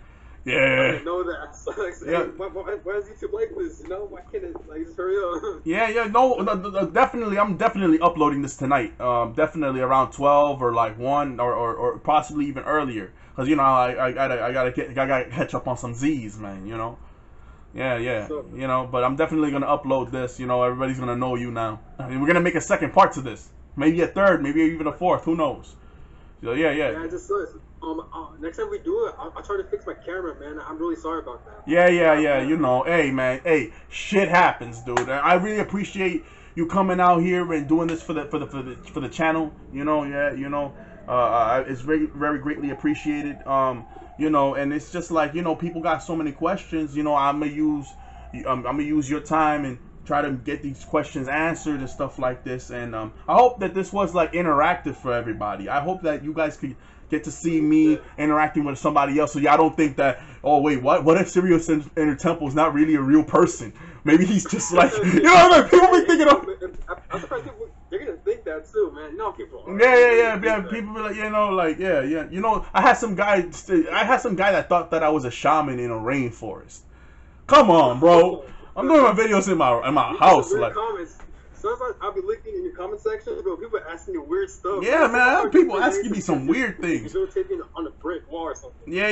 I didn't know that. So, like, Yeah. why is YouTube like this? You know, why can't it like just hurry up? Yeah. No, definitely. I'm definitely uploading this tonight. Definitely around 12 or like 1 or possibly even earlier. Cause you know I gotta catch up on some Z's, man. You know. Yeah. So, you know, but I'm definitely gonna upload this. You know, everybody's gonna know you now. I mean, we're gonna make a second part to this. Maybe a third. Maybe even a fourth. Who knows? So yeah. Yeah, I just saw it. Next time we do it, I'll try to fix my camera, man. I'm really sorry about that. Yeah. You know, hey, man, shit happens, dude. I really appreciate you coming out here and doing this for the channel. You know, it's very, very greatly appreciated. You know, and it's just like, you know, people got so many questions. You know, I'm gonna use your time and try to get these questions answered and stuff like this. And I hope that this was like interactive for everybody. I hope that you guys could get to see me interacting with somebody else, so y'all don't think that, oh wait, what if Sirius Inner Temple is not really a real person? Maybe he's just like, you know what I mean? People be thinking of. I'm surprised people, they're gonna think that too, man. You know, people. Yeah. People be like, you know, like, yeah. You know, I had some guy that thought that I was a shaman in a rainforest. Come on, bro. I'm doing my videos in my house, like. Comments. Sometimes I'll be looking in your comment section, bro. People asking you weird stuff. Yeah, man. I have people asking me some weird things. Taking on a brick wall or something. Yeah.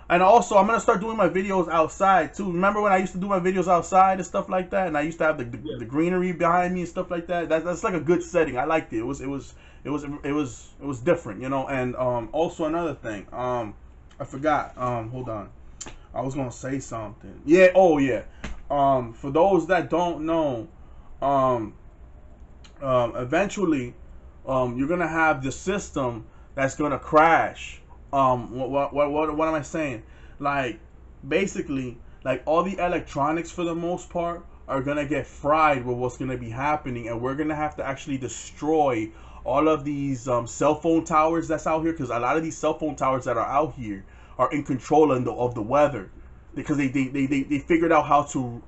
And also I'm gonna start doing my videos outside too. Remember when I used to do my videos outside and stuff like that, and I used to have the greenery behind me and stuff like that. That's like a good setting. I liked it. It was different, you know. And also another thing. I forgot. Hold on. I was gonna say something. Yeah. Oh yeah. For those that don't know, eventually, you're gonna have the system that's gonna crash. What am I saying? Like, basically, like all the electronics for the most part are gonna get fried with what's gonna be happening, and we're gonna have to actually destroy all of these cell phone towers that's out here, because a lot of these cell phone towers that are out here are in control of the weather, because they figured out how to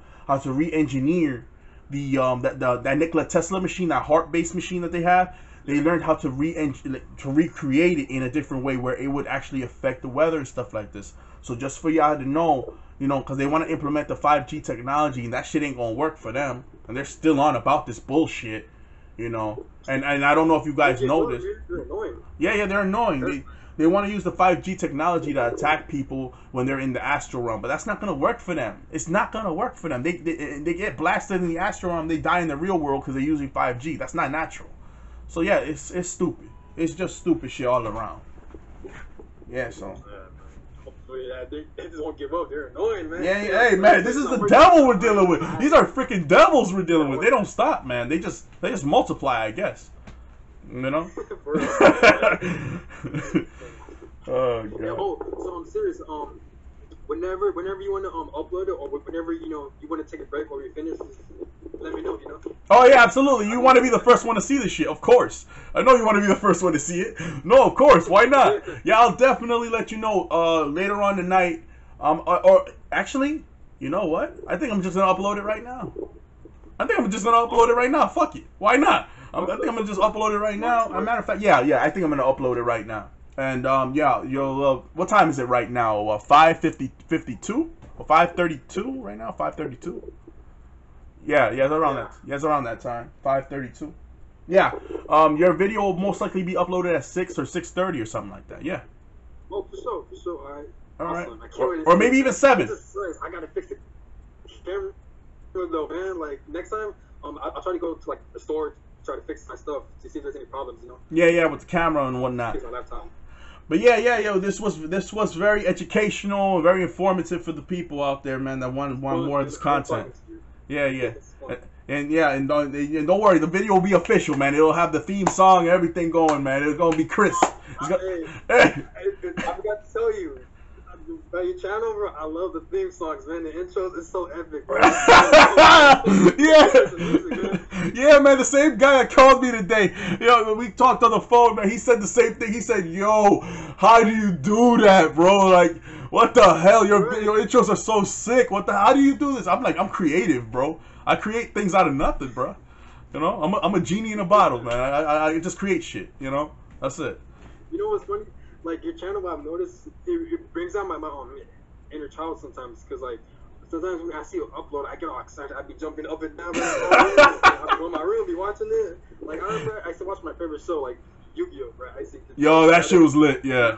re-engineer that Nikola Tesla machine, that heart-based machine that they have. They learned how to recreate it in a different way where it would actually affect the weather and stuff like this. So just for y'all to know, you know, because they want to implement the 5G technology, and that shit ain't gonna work for them, and they're still on about this bullshit, you know. And I don't know if you guys know this. They're annoying. Yeah, they're annoying. They want to use the 5G technology to attack people when they're in the astral realm, but that's not going to work for them. It's not going to work for them. They get blasted in the astral realm. They die in the real world because they're using 5G. That's not natural. So yeah, it's stupid. It's just stupid shit all around. Yeah, so. Yeah, they just won't give up. They're annoying, man. Yeah, hey, man, this is the devil we're dealing with. These are freaking devils we're dealing with. They don't stop, man. They just multiply, I guess. You know? Oh god. Yeah, so I'm serious. Whenever you want to upload it, or whenever you want to take a break or you finish, let me know. You know. Oh yeah, absolutely. You want to be the first one to see this shit, of course. I know you want to be the first one to see it. No, of course. Why not? Yeah, I'll definitely let you know later on tonight. Or actually, you know what? I think I'm just gonna upload it right now. Fuck it. Why not? I think I'm gonna just upload it right now. As a matter of fact, yeah, I think I'm gonna upload it right now. And yeah, you'll. What time is it right now? 5:52 or 5:32 right now? 5:32. Yeah, it's around that. Yeah, it's around that time. 5:32. Yeah. Your video will most likely be uploaded at 6 or 6:30 or something like that. Yeah. Oh, for sure. All right. Awesome. Or maybe even 7. I gotta fix the camera though, man. Like next time, I'll try to go to like the store, try to fix my stuff to see if there's any problems. You know. Yeah, with the camera and whatnot. Fix my laptop. But yeah, yo, this was very educational, very informative for the people out there, man, that want more of this content. Yeah. And don't worry, the video will be official, man. It'll have the theme song and everything going, man. It's gonna be crisp. I forgot to tell you. By your channel, bro, I love the theme songs, man. The intros is so epic, bro. Yeah, man. The same guy that called me today, when we talked on the phone, man, he said the same thing. He said, "Yo, how do you do that, bro? Like, what the hell? Your intros are so sick. How do you do this?" I'm like, I'm creative, bro. I create things out of nothing, bro. You know, I'm a genie in a bottle, man. I just create shit. You know, that's it. You know what's funny? Like your channel, I've noticed it brings out my inner child sometimes. Cause like sometimes when I see you upload, I get all excited. I be jumping up and down. I'm in my room, be watching it. Like I remember, I used to watch my favorite show, like Yu-Gi-Oh, bro. Yo, that shit was lit, yeah.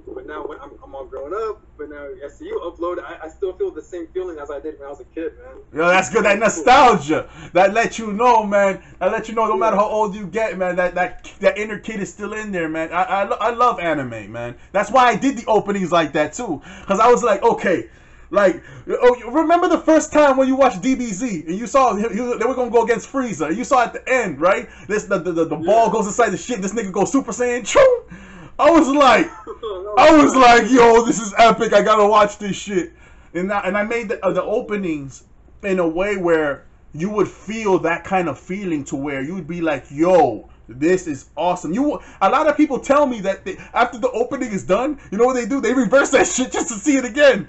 But now when I'm all grown up, but now I see you upload, I still feel the same feeling as I did when I was a kid, man. Yo, that's good. That nostalgia. That lets you know, man. That lets you know no matter how old you get, man, that inner kid is still in there, man. I love anime, man. That's why I did the openings like that, too. Because I was like, okay, like, remember the first time when you watched DBZ and you saw they were going to go against Frieza. And you saw at the end, right? The ball goes inside the shit. This nigga goes Super Saiyan. Choo! I was like, yo, this is epic. I gotta watch this shit. and I made the openings in a way where you would feel that kind of feeling, to where you would be like, yo, this is awesome. A lot of people tell me that after the opening is done, you know what they do? They reverse that shit just to see it again.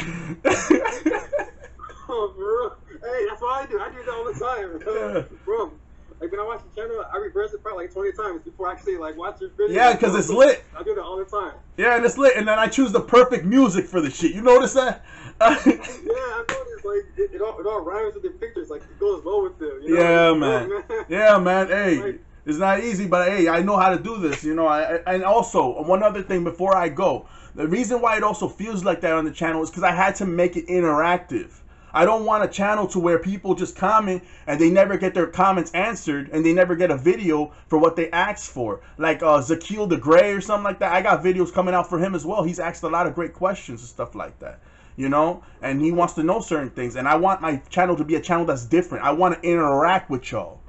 Oh, bro. Hey, that's what I do. I do that all the time, bro. Bro, like when I watch the channel, I reverse it probably like 20 times before I actually like watch your video. Yeah, because it's lit. I do that all the time. Yeah, and it's lit, and then I choose the perfect music for the shit. You notice that? Yeah, I noticed. Like it all rhymes with the pictures. Like it goes well with them. You know? Yeah, man. Yeah, man. Hey, like, it's not easy, but hey, I know how to do this. You know, and also one other thing before I go, the reason why it also feels like that on the channel is because I had to make it interactive. I don't want a channel to where people just comment and they never get their comments answered and they never get a video for what they asked for. Like Zakil the Gray or something like that. I got videos coming out for him as well. He's asked a lot of great questions and stuff like that. You know, and he wants to know certain things. And I want my channel to be a channel that's different. I want to interact with y'all.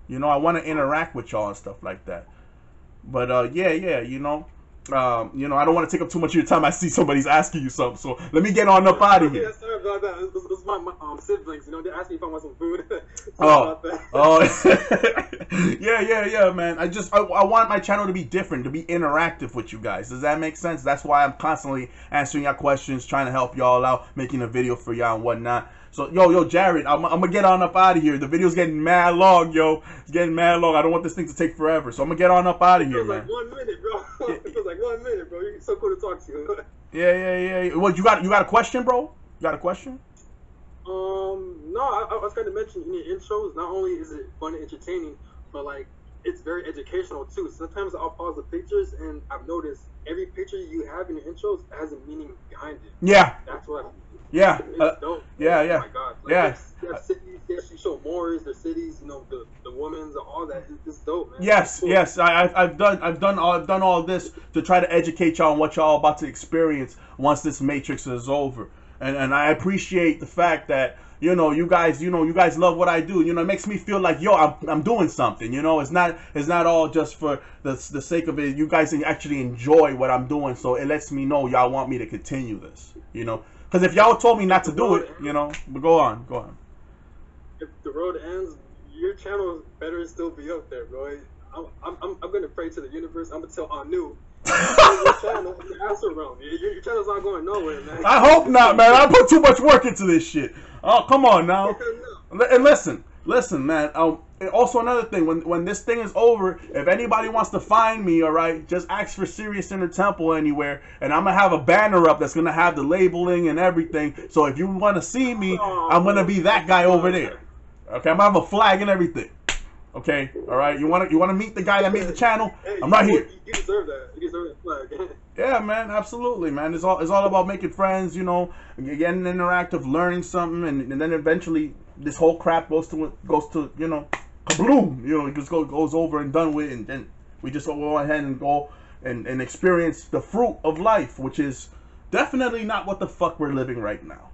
You know, I want to interact with y'all and stuff like that. But yeah, you know, I don't want to take up too much of your time. I see somebody's asking you something, so let me get on up out of here. Yeah, sorry about that. It was my siblings, you know, they asked me if I want some food. Yeah, man. I want my channel to be different, to be interactive with you guys. Does that make sense? That's why I'm constantly answering your questions, trying to help y'all out, making a video for y'all and whatnot. So, yo, Jared, I'm gonna get on up out of here. The video's getting mad long, yo. It's getting mad long. I don't want this thing to take forever. So I'm gonna get on up out of here, man. It feels like 1 minute, bro. It feels like 1 minute, bro. You're so cool to talk to. Yeah. What, you got a question, bro? You got a question? No, I was going to mention in your intros, not only is it fun and entertaining, but like it's very educational too. Sometimes I'll pause the pictures and I've noticed every picture you have in your intros has a meaning behind it. Yeah. That's what. Yeah. It's dope. Yeah. Oh my God. Like, Yeah. There's cities, they actually show Moors, their cities, you know, the women's, all that. It's dope, man. Yes, cool. yes. I've done all this to try to educate y'all on what y'all about to experience once this Matrix is over. And I appreciate the fact that you guys love what I do. You know, it makes me feel like, yo, I'm doing something. You know, it's not all just for the sake of it. You guys actually enjoy what I'm doing, so it lets me know y'all want me to continue this. You know, because if y'all told me not to do it, you know, but go on. If the road ends, your channel better still be up there, bro. I'm gonna pray to the universe. I'm gonna tell Anu. Your channel, your channel's not going nowhere, man. I hope not, man. I put too much work into this shit. Oh, come on now. And listen, man. Also another thing, when this thing is over, if anybody wants to find me, all right, just ask for Sirius in the Temple anywhere, and I'm gonna have a banner up that's gonna have the labeling and everything. So if you want to see me, I'm gonna be that guy over there. Okay, I'm gonna have a flag and everything. Okay, all right. You want to meet the guy that made the channel? Hey, I'm right here. You deserve that. You deserve that flag. Yeah, man, absolutely, man. It's all about making friends, you know, getting interactive, learning something, and then eventually this whole crap goes to you know, kabloom. You know, it just goes over and done with, and then we just go ahead and go and experience the fruit of life, which is definitely not what the fuck we're living right now.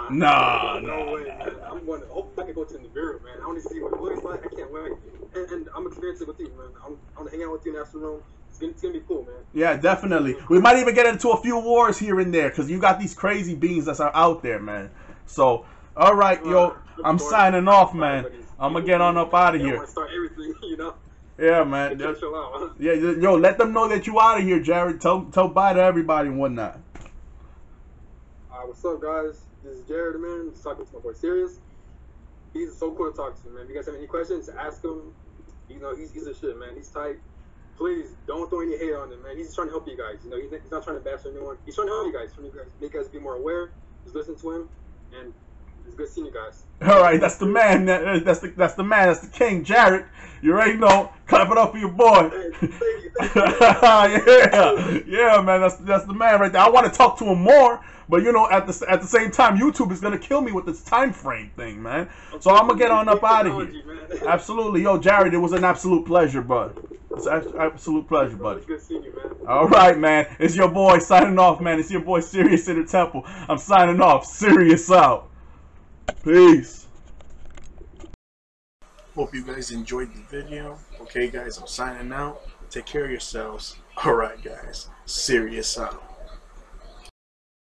No way, man. I'm going to hope I can go to Nibiru, man. I want to see what it looks like. I can't wait. And I'm experiencing it with you, man. I'm going to hang out with you in the afternoon. It's going to be cool, man. Yeah, definitely. We might even get into a few wars here and there, because you got these crazy beings that are out there, man. So, all right, yo, I'm signing off, man. I'm going to get on up out of here. I want to start everything, you know? Yeah, man. Yeah, yo, let them know that you out of here, Jared. Tell bye to everybody and whatnot. What's up, guys? This is Jared, man. Just talking to my boy Sirius. He's so cool to talk to, man. If you guys have any questions, ask him. You know, he's a shit, man. He's tight. Please don't throw any hate on him, man. He's just trying to help you guys. You know, he's not trying to bash anyone. He's trying to help you guys, make you guys be more aware. Just listen to him, and it's good seeing you guys. All right, that's the man. That's the man. That's the king, Jared. You already know. Clap it up for your boy. Hey, thank you. Yeah, man. That's the man right there. I want to talk to him more, but you know, at the same time, YouTube is gonna kill me with this time frame thing, man. So I'm gonna get on up out of here. Man. Absolutely, yo, Jared. It was an absolute pleasure, bud. It's an absolute pleasure, buddy. It's good seeing you, man. All right, man. It's your boy signing off, man. It's your boy Sirius in the Temple. I'm signing off. Sirius out. Peace. Hope you guys enjoyed the video. Okay, guys, I'm signing out. Take care of yourselves. All right, guys. Sirius out.